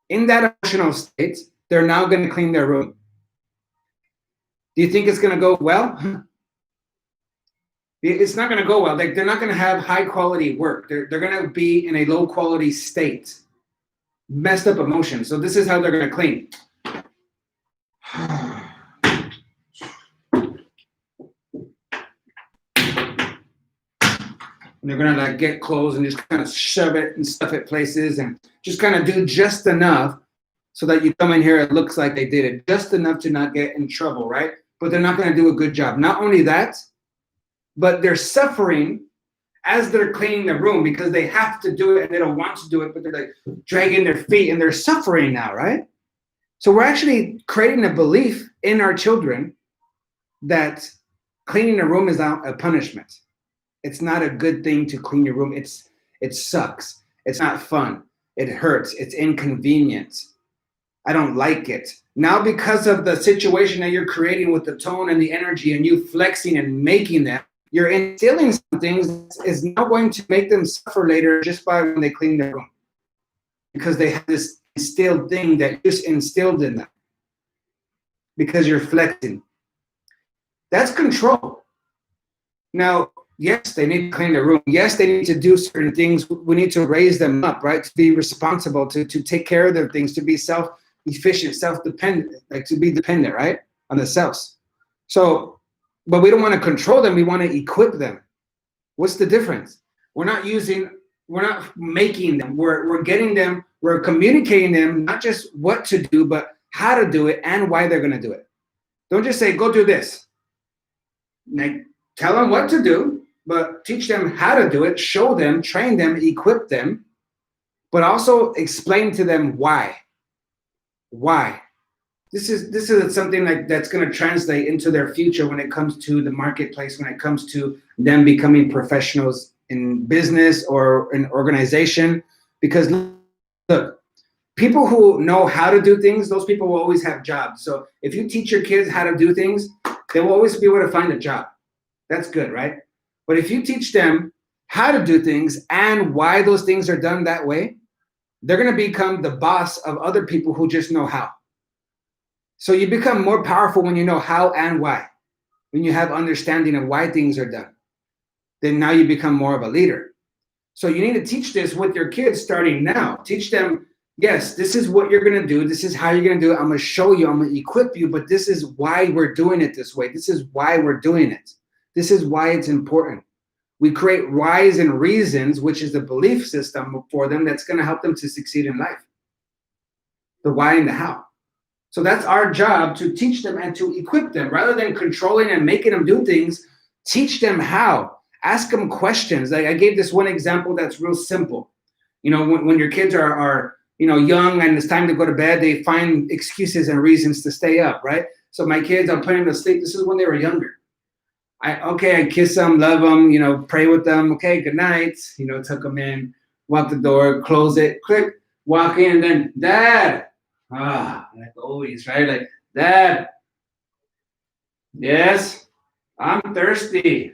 in that emotional state, they're now going to clean their room. Do you think it's going to go well? It's not going to go well. Like, they're not going to have high quality work. They're going to be in a low quality state, messed up emotions. So this is how they're going to clean. And they're going to like get clothes and just kind of shove it and stuff it places and just kind of do just enough so that you come in here, it looks like they did it, just enough to not get in trouble, right? But they're not going to do a good job. Not only that, but they're suffering as they're cleaning the room because they have to do it and they don't want to do it, but they're like dragging their feet and they're suffering now, right? So we're actually creating a belief in our children that cleaning a room is not a punishment. It's not a good thing to clean your room. It sucks. It's not fun. It hurts. It's inconvenient. I don't like it. Now, because of the situation that you're creating with the tone and the energy and you flexing and making them, you're instilling some things is now going to make them suffer later just by when they clean their room. Because they have this instilled thing that you just instilled in them. Because you're flexing. That's control. Now, yes, they need to clean their room. Yes, they need to do certain things. We need to raise them up, right? To be responsible, to take care of their things, to be self-efficient, self-dependent, like to be dependent, right? On themselves. So, but we don't want to control them. We want to equip them. What's the difference? We're not making them. We're getting them, we're communicating them, not just what to do, but how to do it and why they're going to do it. Don't just say, go do this. Like, tell them what to do, but teach them how to do it, show them, train them, equip them, but also explain to them why. Why? This is something like that's going to translate into their future when it comes to the marketplace, when it comes to them becoming professionals in business or in organization. Because look, people who know how to do things, those people will always have jobs. So if you teach your kids how to do things, they will always be able to find a job. That's good, right? But if you teach them how to do things and why those things are done that way, they're going to become the boss of other people who just know how. So you become more powerful when you know how and why. When you have understanding of why things are done, then now you become more of a leader. So you need to teach this with your kids starting now. Teach them, yes, this is what you're going to do. This is how you're going to do it. I'm going to show you. I'm going to equip you. But this is why we're doing it this way. This is why we're doing it. This is why it's important. We create whys and reasons, which is the belief system for them that's going to help them to succeed in life. The why and the how. So that's our job, to teach them and to equip them. Rather than controlling and making them do things, teach them how. Ask them questions. Like I gave this one example that's real simple. You know, when your kids are young and it's time to go to bed, they find excuses and reasons to stay up, right? So my kids, I'm putting them to sleep. This is when they were younger. I kiss them, love them, pray with them. Okay, good night. Tuck them in, walk the door, close it, click, walk in, and then, Dad. Like always, right? Like, Dad. Yes, I'm thirsty.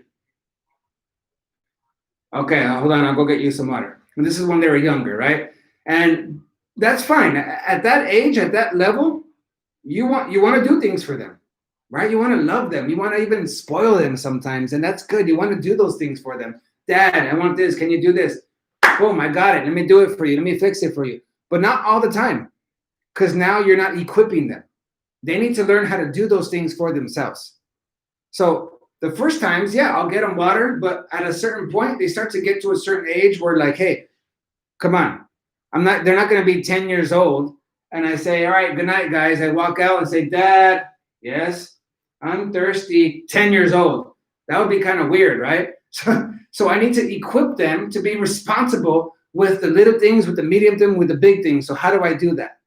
Okay, hold on, I'll go get you some water. And this is when they were younger, right? And that's fine. At that age, at that level, you want to do things for them. Right? You want to love them. You want to even spoil them sometimes. And that's good. You want to do those things for them. Dad, I want this. Can you do this? Boom, I got it. Let me do it for you. Let me fix it for you. But not all the time. Because now you're not equipping them. They need to learn how to do those things for themselves. So the first times, yeah, I'll get them water. But at a certain point, they start to get to a certain age where like, hey, come on. They're not going to be 10 years old. And I say, all right, good night, guys. I walk out and say, Dad, yes. I'm thirsty, 10 years old. That would be kind of weird, right? So I need to equip them to be responsible with the little things, with the medium things, with the big things. So how do I do that?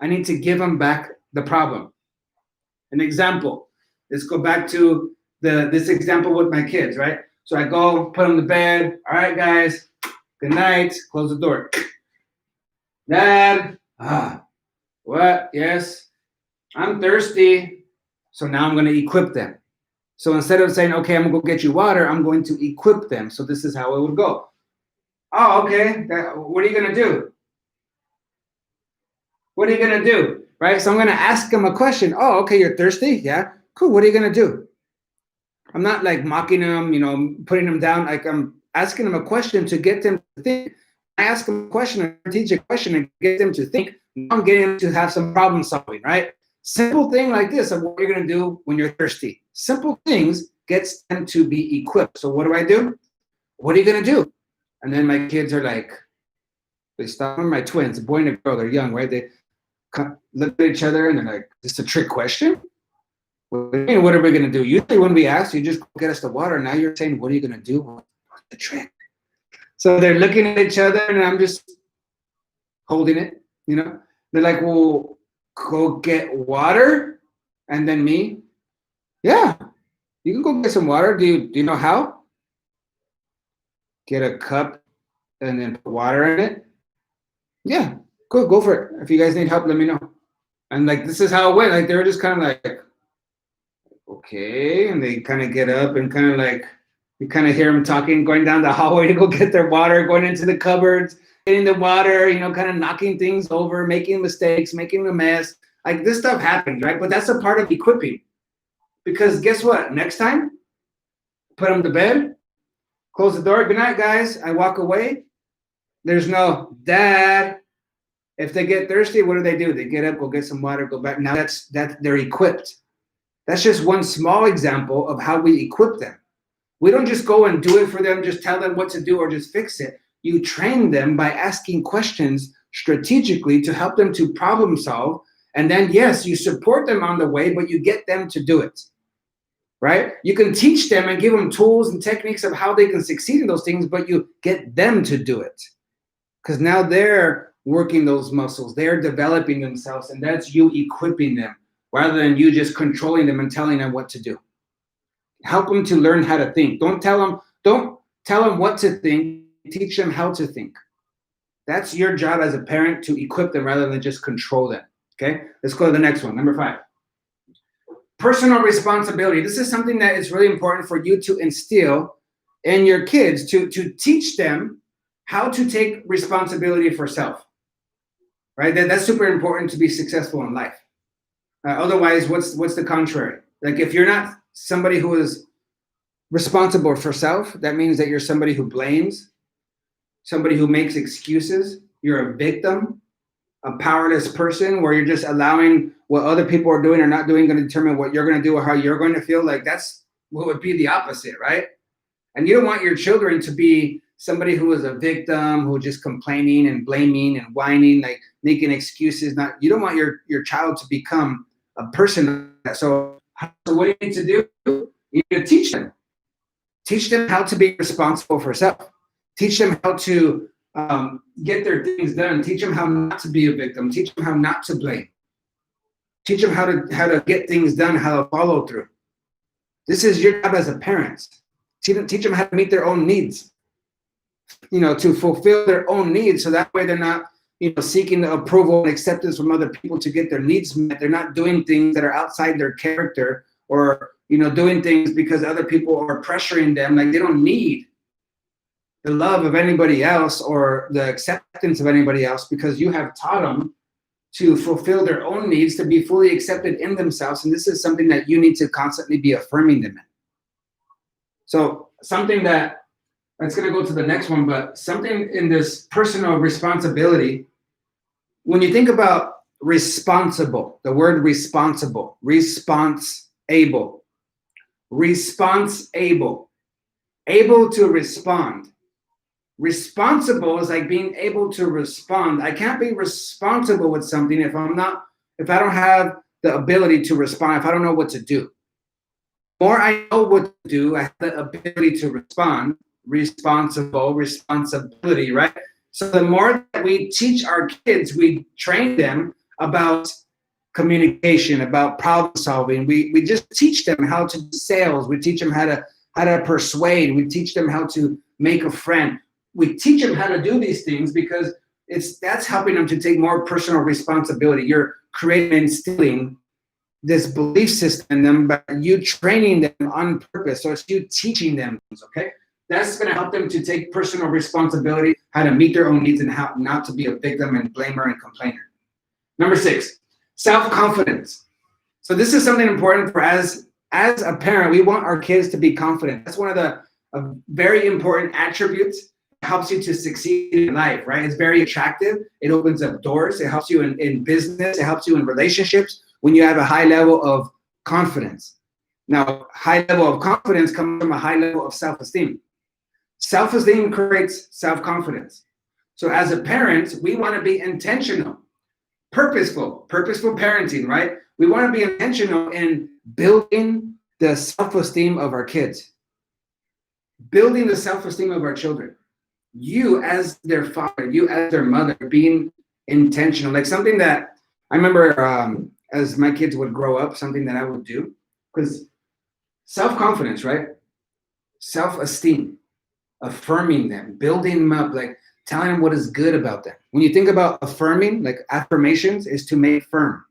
I need to give them back the problem. An example. Let's go back to this example with my kids, right? So I go put them to bed. All right, guys, good night. Close the door. Dad, what? Yes, I'm thirsty. So now I'm going to equip them. So instead of saying, okay, I'm going to go get you water, I'm going to equip them. So this is how it would go. Oh, okay. What are you going to do? What are you going to do? Right? So I'm going to ask them a question. Oh, okay, you're thirsty? Yeah. Cool. What are you going to do? I'm not like mocking them, putting them down. Like I'm asking them a question to get them to think. I ask them a question, a strategic question, and get them to think. Now I'm getting them to have some problem solving, right? Simple thing like this of what you're going to do when you're thirsty. Simple things gets them to be equipped. So what do? What are you going to do? And then my kids are like, they stop. My twins, a boy and a girl, they're young, right? They look at each other and they're like, "Is this a trick question? What are we going to do?" Usually when we ask, you just get us the water. Now you're saying, what are you going to do? What's the trick? So they're looking at each other and I'm just holding it, They're like, well, go get water. And then me, yeah, you can go get some water. Do you know how? Get a cup and then put water in it. Yeah, cool, go for it. If you guys need help, let me know. And like, this is how it went. Like, they were just kind of like, okay. And they kind of get up and kind of like, you kind of hear them talking, going down the hallway to go get their water, going into the cupboards, getting the water, kind of knocking things over, making mistakes, making a mess. Like, this stuff happens, right? But that's a part of equipping. Because guess what? Next time, put them to bed, close the door. Good night, guys. I walk away. There's no, Dad. If they get thirsty, what do? They get up, go get some water, go back. Now they're equipped. That's just one small example of how we equip them. We don't just go and do it for them, just tell them what to do or just fix it. You train them by asking questions strategically to help them to problem solve. And then, yes, you support them on the way, but you get them to do it, right? You can teach them and give them tools and techniques of how they can succeed in those things, but you get them to do it. Because now they're working those muscles. They're developing themselves, and that's you equipping them rather than you just controlling them and telling them what to do. Help them to learn how to think. Don't tell them what to think. Teach them how to think. That's your job as a parent, to equip them rather than just control them. Okay, let's go to the next one. Number 5. Personal responsibility. This is something that is really important for you to instill in your kids, to teach them how to take responsibility for self. Right? That's super important to be successful in life. Otherwise, what's the contrary? Like, if you're not somebody who is responsible for self, that means that you're somebody who blames, somebody who makes excuses. You're a victim, a powerless person, where you're just allowing what other people are doing or not doing going to determine what you're going to do or how you're going to feel. Like, that's what would be the opposite, right? And you don't want your children to be somebody who is a victim, who is just complaining and blaming and whining, like making excuses. You don't want your child to become a person. So what do you need to do? You need to teach them. Teach them how to be responsible for self. Teach them how to get their things done. Teach them how not to be a victim. Teach them how not to blame. Teach them how to get things done, how to follow through. This is your job as a parent. Teach them how to meet their own needs, to fulfill their own needs. So that way they're not, seeking the approval and acceptance from other people to get their needs met. They're not doing things that are outside their character, or, doing things because other people are pressuring them. Like, they don't need the love of anybody else or the acceptance of anybody else, because you have taught them to fulfill their own needs, to be fully accepted in themselves. And this is something that you need to constantly be affirming them in. So something that's going to go to the next one, but something in this personal responsibility, when you think about responsible, the word responsible, response-able, able to respond. Responsible is like being able to respond. I can't be responsible with something if I don't have the ability to respond, if I don't know what to do. The more I know what to do, I have the ability to respond. Responsibility, right? So the more that we teach our kids, we train them about communication, about problem solving. We just teach them how to do sales. We teach them how to persuade. We teach them how to make a friend. We teach them how to do these things because that's helping them to take more personal responsibility. You're creating and instilling this belief system in them by you training them on purpose. So it's you teaching them things, okay? That's going to help them to take personal responsibility, how to meet their own needs, and how not to be a victim and blamer and complainer. Number 6, self-confidence. So this is something important for as a parent, we want our kids to be confident. That's one of the very important attributes that helps you to succeed in life, right? It's very attractive. It opens up doors. It helps you in business. It helps you in relationships when you have a high level of confidence. Now, high level of confidence comes from a high level of self-esteem. Self-esteem creates self-confidence. So as a parent, we want to be intentional, purposeful parenting, right? We want to be intentional in building the self-esteem of our kids, building the self-esteem of our children. You as their father, you as their mother, being intentional. Like something that I remember as my kids would grow up, something that I would do, because self-confidence, right? Self-esteem, affirming them, building them up, like telling them what is good about them. When you think about affirming, like affirmations is to make firm.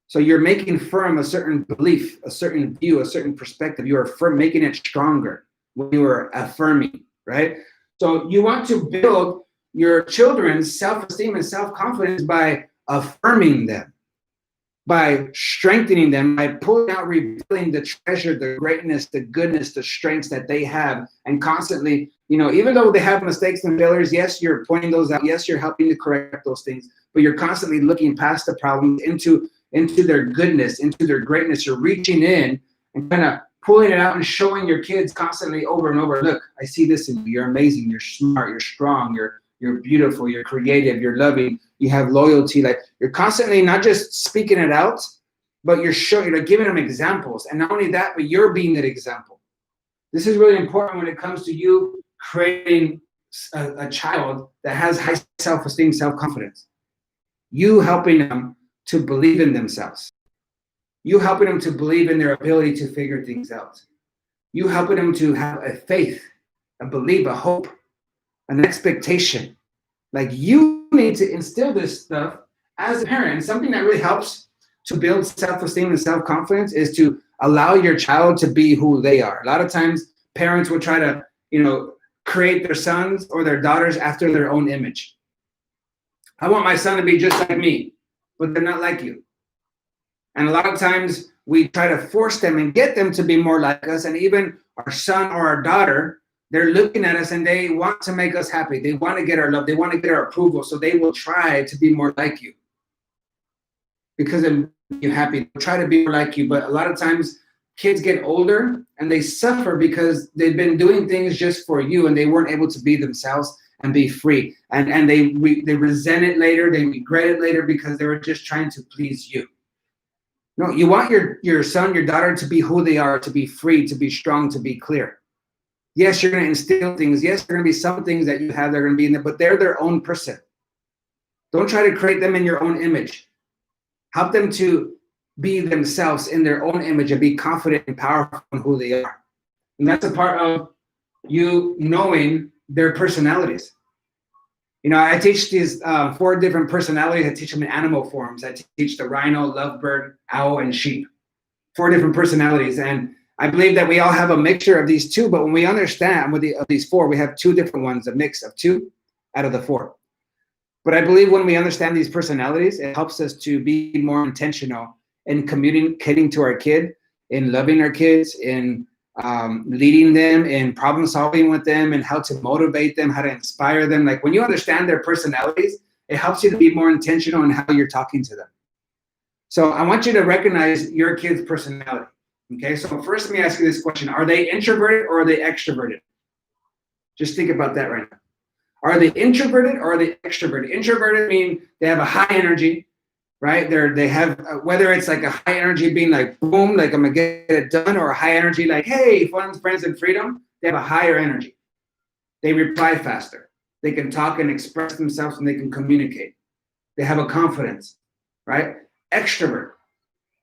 So you're making firm a certain belief, a certain view, a certain perspective. You are making it stronger when you are affirming, right? So you want to build your children's self-esteem and self-confidence by affirming them, by strengthening them, by pulling out, revealing the treasure, the greatness, the goodness, the strengths that they have, and constantly, even though they have mistakes and failures, yes, you're pointing those out. Yes, you're helping to correct those things, but you're constantly looking past the problems into their goodness, into their greatness. You're reaching in and kind of pulling it out and showing your kids constantly over and over, look, I see this in you. You're amazing. You're smart. You're strong. You're beautiful. You're creative. You're loving. You have loyalty. Like you're constantly not just speaking it out, but you're showing, you're giving them examples. And not only that, but you're being that example. This is really important when it comes to you creating a child that has high self-esteem, self-confidence. You helping them to believe in themselves. You helping them to believe in their ability to figure things out. You helping them to have a faith, a belief, a hope, an expectation. Like you need to instill this stuff as a parent. Something that really helps to build self-esteem and self-confidence is to allow your child to be who they are. A lot of times parents will try to, create their sons or their daughters after their own image. I want my son to be just like me, but they're not like you. And a lot of times we try to force them and get them to be more like us. And even our son or our daughter, they're looking at us and they want to make us happy. They want to get our love. They want to get our approval. So they will try to be more like you because they make you happy. They'll try to be more like you. But a lot of times kids get older and they suffer because they've been doing things just for you and they weren't able to be themselves and be free. And they resent it later. They regret it later because they were just trying to please you. No, you want your son, your daughter to be who they are, to be free, to be strong, to be clear. Yes, you're going to instill things. Yes, there are going to be some things that you have that are going to be in there, but they're their own person. Don't try to create them in your own image. Help them to be themselves in their own image and be confident and powerful in who they are. And that's a part of you knowing their personalities. I teach these 4 different personalities. I teach them in animal forms. I teach the rhino, lovebird, owl, and sheep. 4 different personalities. And I believe that we all have a mixture of these 2, but when we understand of these 4, we have 2 different ones, a mix of 2 out of the 4. But I believe when we understand these personalities, it helps us to be more intentional in communicating to our kid, in loving our kids, in leading them, in problem solving with them, and how to motivate them, how to inspire them. Like when you understand their personalities, it helps you to be more intentional in how you're talking to them. So I want you to recognize your kid's personality. Okay, so first let me ask you this question. Are they introverted or are they extroverted? Just think about that right now. Are they introverted or are they extroverted? Introverted mean they have a high energy, right? They have, whether it's like a high energy being like, boom, like I'm gonna get it done, or a high energy like, hey, fun, friends, and freedom. They have a higher energy. They reply faster. They can talk and express themselves and they can communicate. They have a confidence, right? extrovert.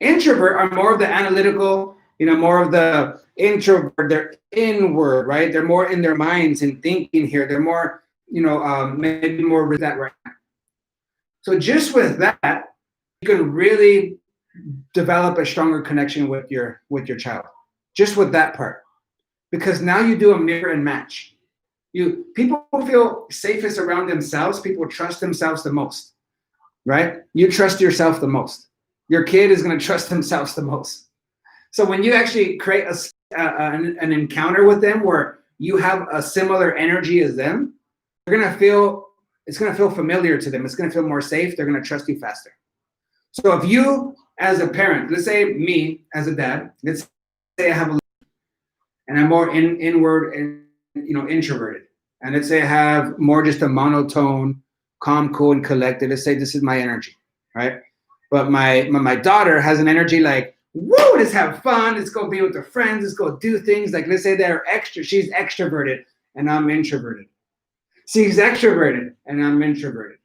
Introvert are more of the analytical, more of the introvert. They're inward, right? They're more in their minds and thinking here. They're more, maybe more with that right now. So just with that, you can really develop a stronger connection with your child. Just with that part, because now you do a mirror and match. People feel safest around themselves. People trust themselves the most, right? You trust yourself the most. Your kid is going to trust themselves the most. So when you actually create an encounter with them where you have a similar energy as them, it's going to feel familiar to them. It's going to feel more safe. They're going to trust you faster. So if you, as a parent, let's say me as a dad, let's say I have and I'm more inward and introverted, and let's say I have more just a monotone, calm, cool, and collected. Let's say this is my energy, right? But my daughter has an energy like, woo, let's have fun. Let's go be with her friends. Let's go do things. Like, let's say she's extroverted and I'm introverted. She's extroverted and I'm introverted,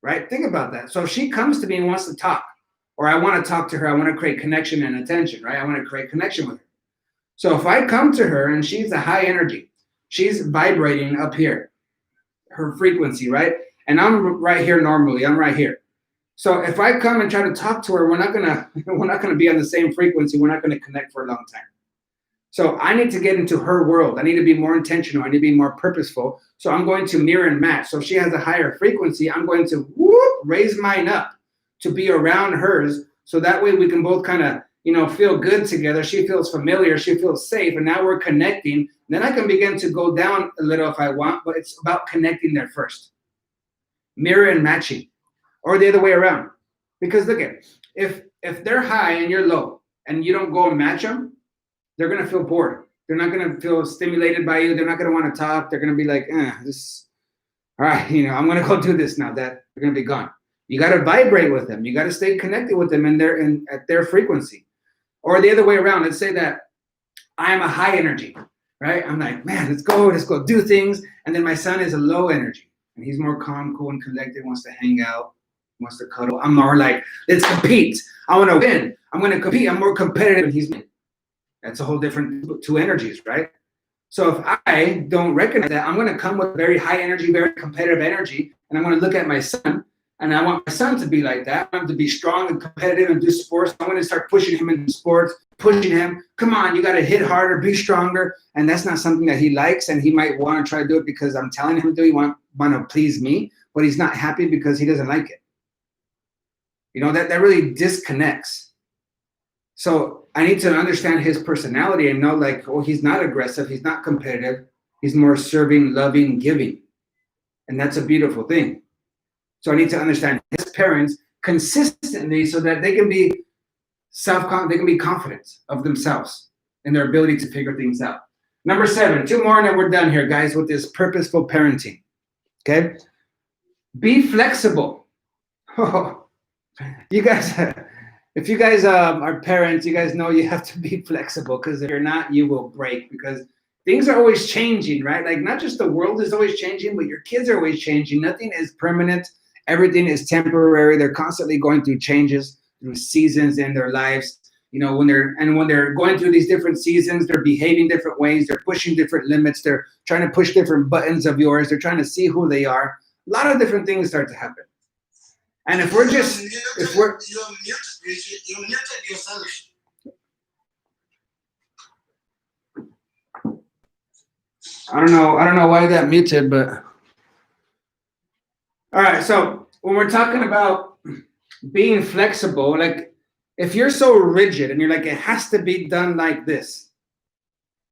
right? Think about that. So if she comes to me and wants to talk, or I want to talk to her, I want to create connection and attention, right? I want to create connection with her. So if I come to her and she's a high energy, she's vibrating up here, her frequency, right? And I'm right here normally. I'm right here. So if I come and try to talk to her, we're not gonna be on the same frequency. We're not gonna connect for a long time. So I need to get into her world. I need to be more intentional. I need to be more purposeful. So I'm going to mirror and match. So if she has a higher frequency, I'm going to raise mine up to be around hers. So that way we can both kind of, feel good together. She feels familiar. She feels safe. And now we're connecting. Then I can begin to go down a little if I want, but it's about connecting there first. Mirror and matching. Or the other way around. Because look at, if they're high and you're low and you don't go and match them, they're going to feel bored. They're not going to feel stimulated by you. They're not going to want to talk. They're going to be like, all right, I'm going to go do this now. That they're going to be gone. You got to vibrate with them. You got to stay connected with them at their frequency. Or the other way around. Let's say that I'm a high energy, right? I'm like, man, let's go do things. And then my son is a low energy and he's more calm, cool, and collected, wants to hang out, wants to cuddle. I'm more like, let's compete. I want to win. I'm going to compete. I'm more competitive. And he's me. That's a whole different two energies, right? So if I don't recognize that, I'm going to come with very high energy, very competitive energy, and I'm going to look at my son, and I want my son to be like that. I want him to be strong and competitive and do sports. I'm going to start pushing him into sports, pushing him. Come on, you got to hit harder, be stronger. And that's not something that he likes, and he might want to try to do it because I'm telling him to. He want to please me, but he's not happy because he doesn't like it. That really disconnects. So I need to understand his personality and know, like, oh, he's not aggressive. He's not competitive. He's more serving, loving, giving. And that's a beautiful thing. So I need to understand his parents consistently so that they can be they can be confident of themselves and their ability to figure things out. Number 7, 2 more and then we're done here, guys, with this purposeful parenting. Okay? Be flexible. Oh, you guys... If you guys are parents, you guys know you have to be flexible, because if you're not, you will break, because things are always changing, right? Like, not just the world is always changing, but your kids are always changing. Nothing is permanent. Everything is temporary. They're constantly going through changes, through seasons in their lives. When they're going through these different seasons, they're behaving different ways. They're pushing different limits. They're trying to push different buttons of yours. They're trying to see who they are. A lot of different things start to happen. And if we're I don't know why that muted, but all right. So when we're talking about being flexible, like, if you're so rigid and you're like, it has to be done like this,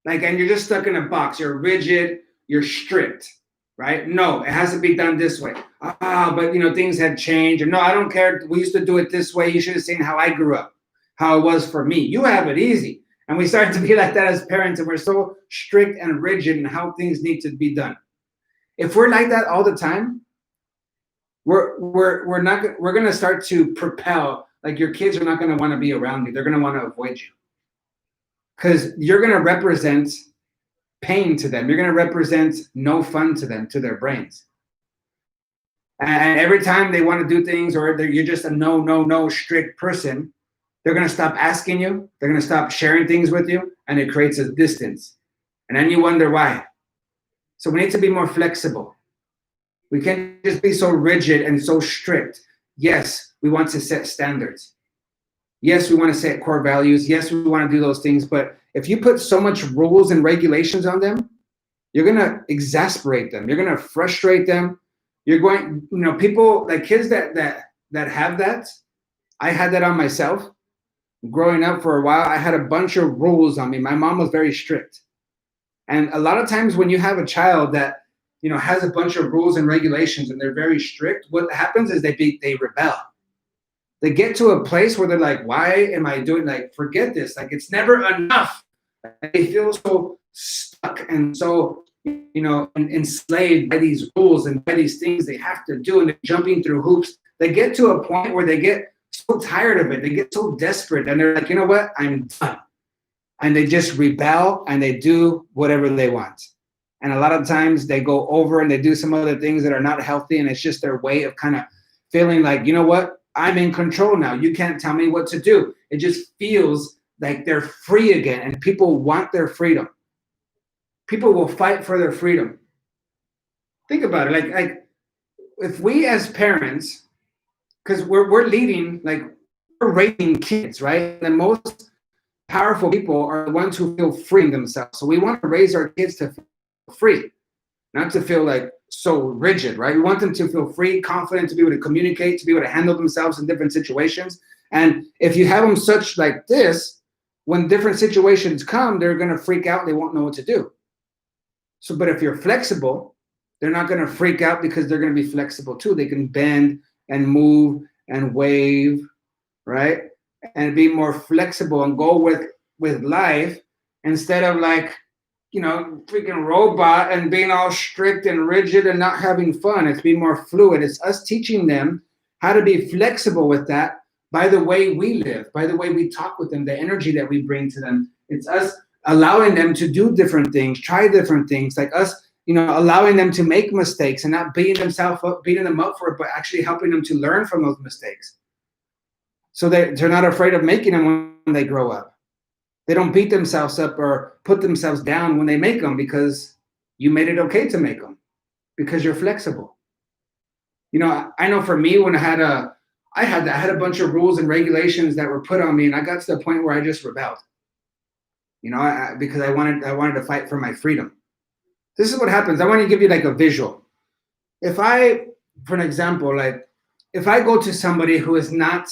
like, and you're just stuck in a box, you're rigid, you're strict. Right? No, it has to be done this way. But things have changed. Or no, I don't care. We used to do it this way. You should have seen how I grew up, how it was for me. You have it easy. And we start to be like that as parents, and we're so strict and rigid in how things need to be done. If we're like that all the time, we're going to start to propel. Like, your kids are not going to want to be around you. They're going to want to avoid you, because you're going to represent pain to them. You're going to represent no fun to them, to their brains. And every time they want to do things, or you're just a no, no, no strict person, they're going to stop asking you. They're going to stop sharing things with you, and it creates a distance. And then you wonder why. So we need to be more flexible. We can't just be so rigid and so strict. Yes, we want to set standards. Yes, we want to set core values. Yes, we want to do those things. But if you put so much rules and regulations on them, you're going to exasperate them. You're going to frustrate them. You're going, people like kids that have that. I had that on myself. Growing up for a while, I had a bunch of rules on me. My mom was very strict. And a lot of times when you have a child that, has a bunch of rules and regulations and they're very strict, what happens is they rebel. They get to a place where they're like, why am I doing, forget this. It's never enough. They feel so stuck and so, enslaved by these rules and by these things they have to do, and they're jumping through hoops. They get to a point where they get so tired of it. They get so desperate and they're like, you know what? I'm done. And they just rebel and they do whatever they want. And a lot of times they go over and they do some other things that are not healthy. And it's just their way of kind of feeling like, you know what? I'm in control now. You can't tell me what to do. It just feels like they're free again. And people want their freedom. People will fight for their freedom. Think about it. Like if we as parents, because we're leading, we're raising kids, right? The most powerful people are the ones who feel free in themselves. So we want to raise our kids to feel free, not to feel so rigid, right? We want them to feel free, confident, to be able to communicate, to be able to handle themselves in different situations. And if you have them such like this, when different situations come, they're going to freak out. They won't know what to do. So, but if you're flexible, they're not going to freak out because they're going to be flexible too. They can bend and move and wave, right? And be more flexible and go with life instead of freaking robot and being all strict and rigid and not having fun. It's being more fluid. It's us teaching them how to be flexible with that by the way we live, by the way we talk with them, the energy that we bring to them. It's us allowing them to do different things, try different things, like us, allowing them to make mistakes and not beating them up for it, but actually helping them to learn from those mistakes. So they're not afraid of making them when they grow up. They don't beat themselves up or put themselves down when they make them because you made it okay to make them because you're flexible. I know for me, when I had a bunch of rules and regulations that were put on me, and I got to the point where I just rebelled. Because I wanted to fight for my freedom. This is what happens. I want to give you a visual. For an example, if I go to somebody who is not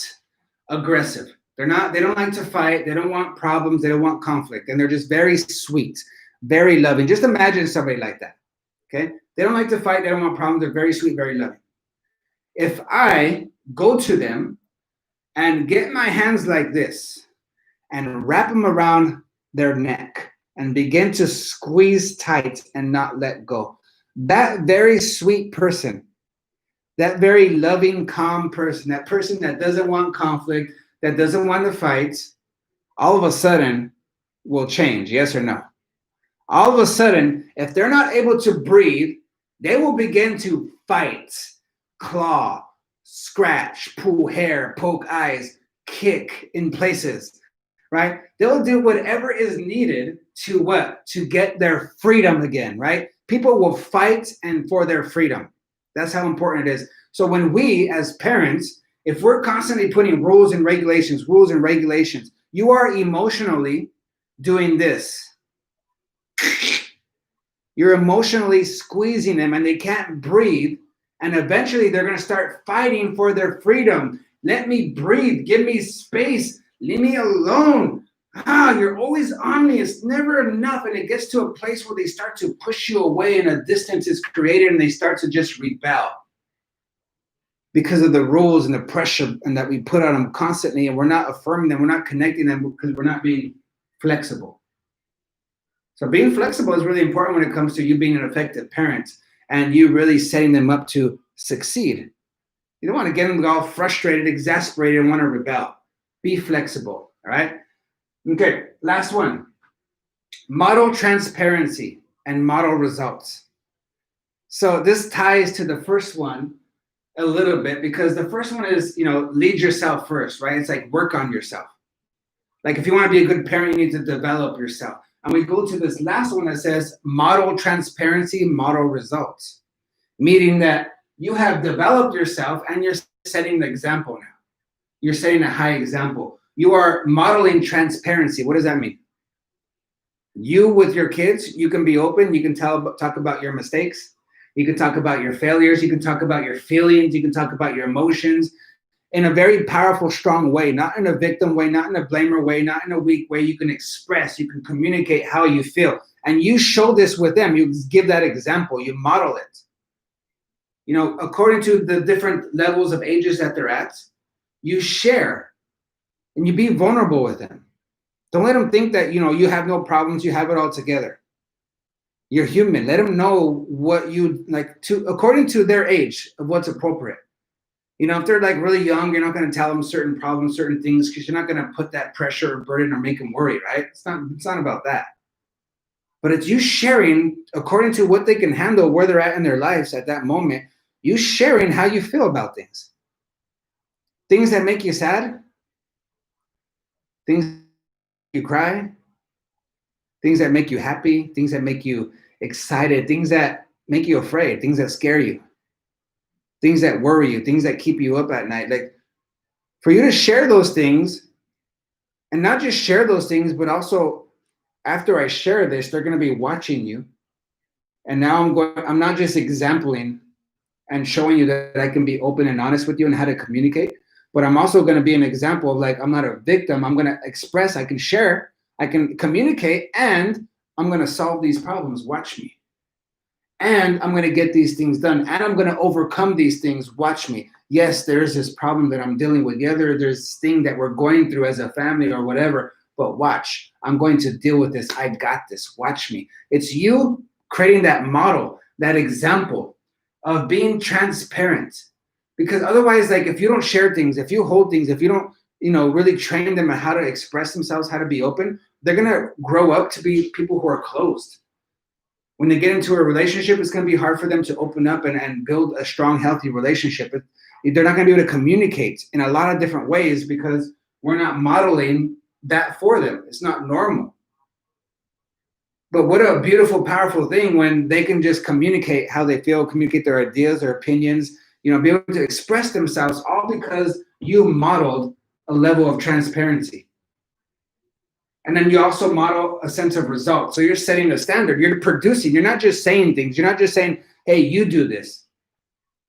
aggressive, they don't like to fight, they don't want problems, they don't want conflict, and they're just very sweet, very loving. Just imagine somebody like that. Okay? They don't like to fight, they don't want problems, they're very sweet, very loving. If I go to them and get my hands like this and wrap them around their neck and begin to squeeze tight and not let go, that very sweet person, that very loving, calm person, that person that doesn't want conflict, that doesn't want to fight, all of a sudden will change, yes or no? All of a sudden, if they're not able to breathe, they will begin to fight, claw, scratch, pull hair, poke eyes, kick in places, right? They'll do whatever is needed to what? To get their freedom again, right? People will fight and for their freedom. That's how important it is. So when we, as parents, if we're constantly putting rules and regulations, you are emotionally doing this. You're emotionally squeezing them and they can't breathe. And eventually they're going to start fighting for their freedom. Let me breathe. Give me space. Leave me alone. You're always on me. It's never enough. And it gets to a place where they start to push you away and a distance is created and they start to just rebel because of the rules and the pressure and that we put on them constantly. And we're not affirming them. We're not connecting them because we're not being flexible. So being flexible is really important when it comes to you being an effective parent and you really setting them up to succeed. You don't want to get them all frustrated, exasperated, and want to rebel. Be flexible, all right? Okay, last one. Model transparency and model results. So this ties to the first one a little bit, because the first one is, lead yourself first, right? It's like work on yourself. Like if you want to be a good parent, you need to develop yourself. And we go to this last one that says model transparency, model results, meaning that you have developed yourself and you're setting the example now. You're setting a high example. You are modeling transparency. What does that mean? You with your kids, you can be open. You can talk about your mistakes. You can talk about your failures. You can talk about your feelings. You can talk about your emotions in a very powerful, strong way, not in a victim way, not in a blamer way, not in a weak way. You can express, you can communicate how you feel. And you show this with them. You give that example. You model it. According to the different levels of ages that they're at, you share and you be vulnerable with them. Don't let them think that, you have no problems, you have it all together. You're human. Let them know what you like according to their age of what's appropriate. If they're like really young, you're not going to tell them certain problems, certain things, because you're not going to put that pressure or burden or make them worry, right? It's not about that. But it's you sharing according to what they can handle, where they're at in their lives at that moment. You sharing how you feel about things. Things that make you sad, things you cry, things that make you happy, things that make you excited, things that make you afraid, things that scare you, things that worry you, things that keep you up at night. Like for you to share those things, and not just share those things, but also after I share this, they're going to be watching you. And now I'm not just exempling and showing you that I can be open and honest with you and how to communicate, but I'm also going to be an example of like, I'm not a victim. I'm going to express, I can share, I can communicate, and I'm going to solve these problems. Watch me. And I'm going to get these things done, and I'm going to overcome these things. Watch me. Yes, there's this problem that I'm dealing with. Yeah, there's this thing that we're going through as a family or whatever, but watch, I'm going to deal with this. I got this. Watch me. It's you creating that model, that example of being transparent. Because otherwise, like if you don't share things, if you hold things, if you don't, really train them on how to express themselves, how to be open, they're going to grow up to be people who are closed. When they get into a relationship, it's going to be hard for them to open up and build a strong, healthy relationship. They're not going to be able to communicate in a lot of different ways because we're not modeling that for them. It's not normal. But what a beautiful, powerful thing when they can just communicate how they feel, communicate their ideas, their opinions, be able to express themselves, all because you modeled a level of transparency. And then you also model a sense of result. So you're setting a standard. You're producing. You're not just saying things. You're not just saying, hey, you do this.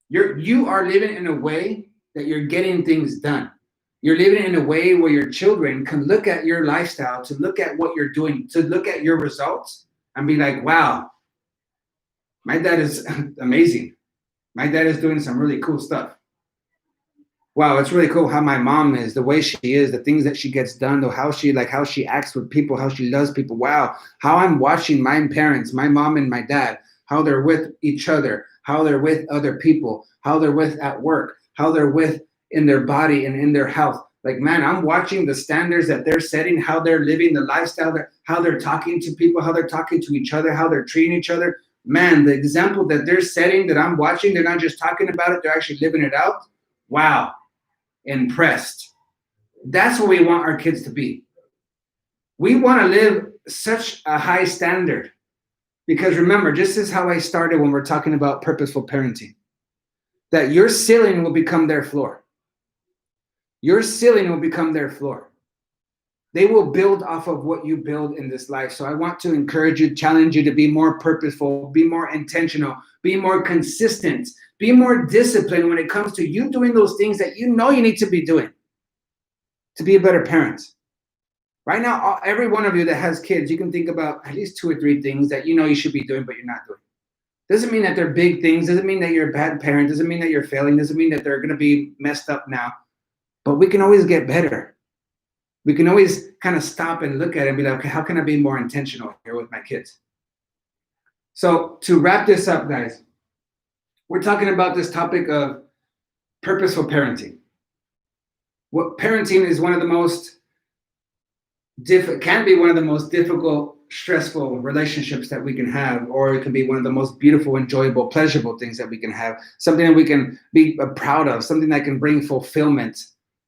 You are living in a way that you're getting things done. You're living in a way where your children can look at your lifestyle, to look at what you're doing, to look at your results and be like, wow, my dad is amazing. My dad is doing some really cool stuff. Wow, it's really cool how my mom is, the way she is, the things that she gets done, how she acts with people, how she loves people. Wow, how I'm watching my parents, my mom and my dad, how they're with each other, how they're with other people, how they're with at work, how they're with in their body and in their health. Like, man, I'm watching the standards that they're setting, how they're living the lifestyle, how they're talking to people, how they're talking to each other, how they're treating each other. Man, the example that they're setting, that I'm watching, they're not just talking about it, they're actually living it out. Wow. Impressed. That's what we want our kids to be. We want to live such a high standard, because remember, this is how I started when we're talking about purposeful parenting, that your ceiling will become their floor. Your ceiling will become their floor. They will build off of what you build in this life. So I want to encourage you, challenge you to be more purposeful, be more intentional, be more consistent, be more disciplined when it comes to you doing those things that you know you need to be doing to be a better parent. Right now, every one of you that has kids, you can think about at least 2 or 3 things that you know you should be doing, but you're not doing. Doesn't mean that they're big things. Doesn't mean that you're a bad parent. Doesn't mean that you're failing. Doesn't mean that they're going to be messed up now. But we can always get better. We can always kind of stop and look at it and be like, okay, how can I be more intentional here with my kids? So to wrap this up, guys, we're talking about this topic of purposeful parenting. What parenting is one of the most can be one of the most difficult stressful relationships that we can have, or it can be one of the most beautiful, enjoyable, pleasurable things that we can have, something that we can be proud of, something that can bring fulfillment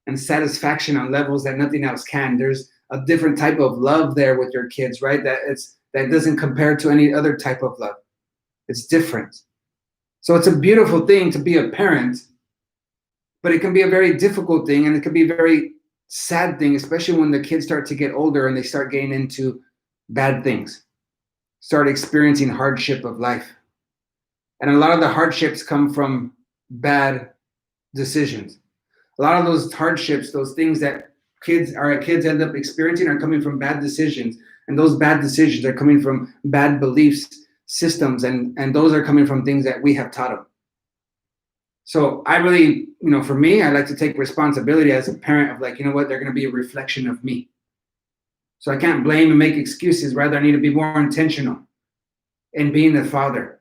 and satisfaction on levels that nothing else can. There's a different type of love there with your kids, right? That doesn't compare to any other type of love. It's different. So it's a beautiful thing to be a parent, but it can be a very difficult thing, and it can be a very sad thing, especially when the kids start to get older and they start getting into bad things, start experiencing hardship of life. And a lot of the hardships come from bad decisions. A lot of those hardships, those things that kids end up experiencing, are coming from bad decisions. And those bad decisions are coming from bad beliefs, systems, and those are coming from things that we have taught them. So I really, for me, I like to take responsibility as a parent of like, you know what, they're going to be a reflection of me. So I can't blame and make excuses. Rather, I need to be more intentional in being the father,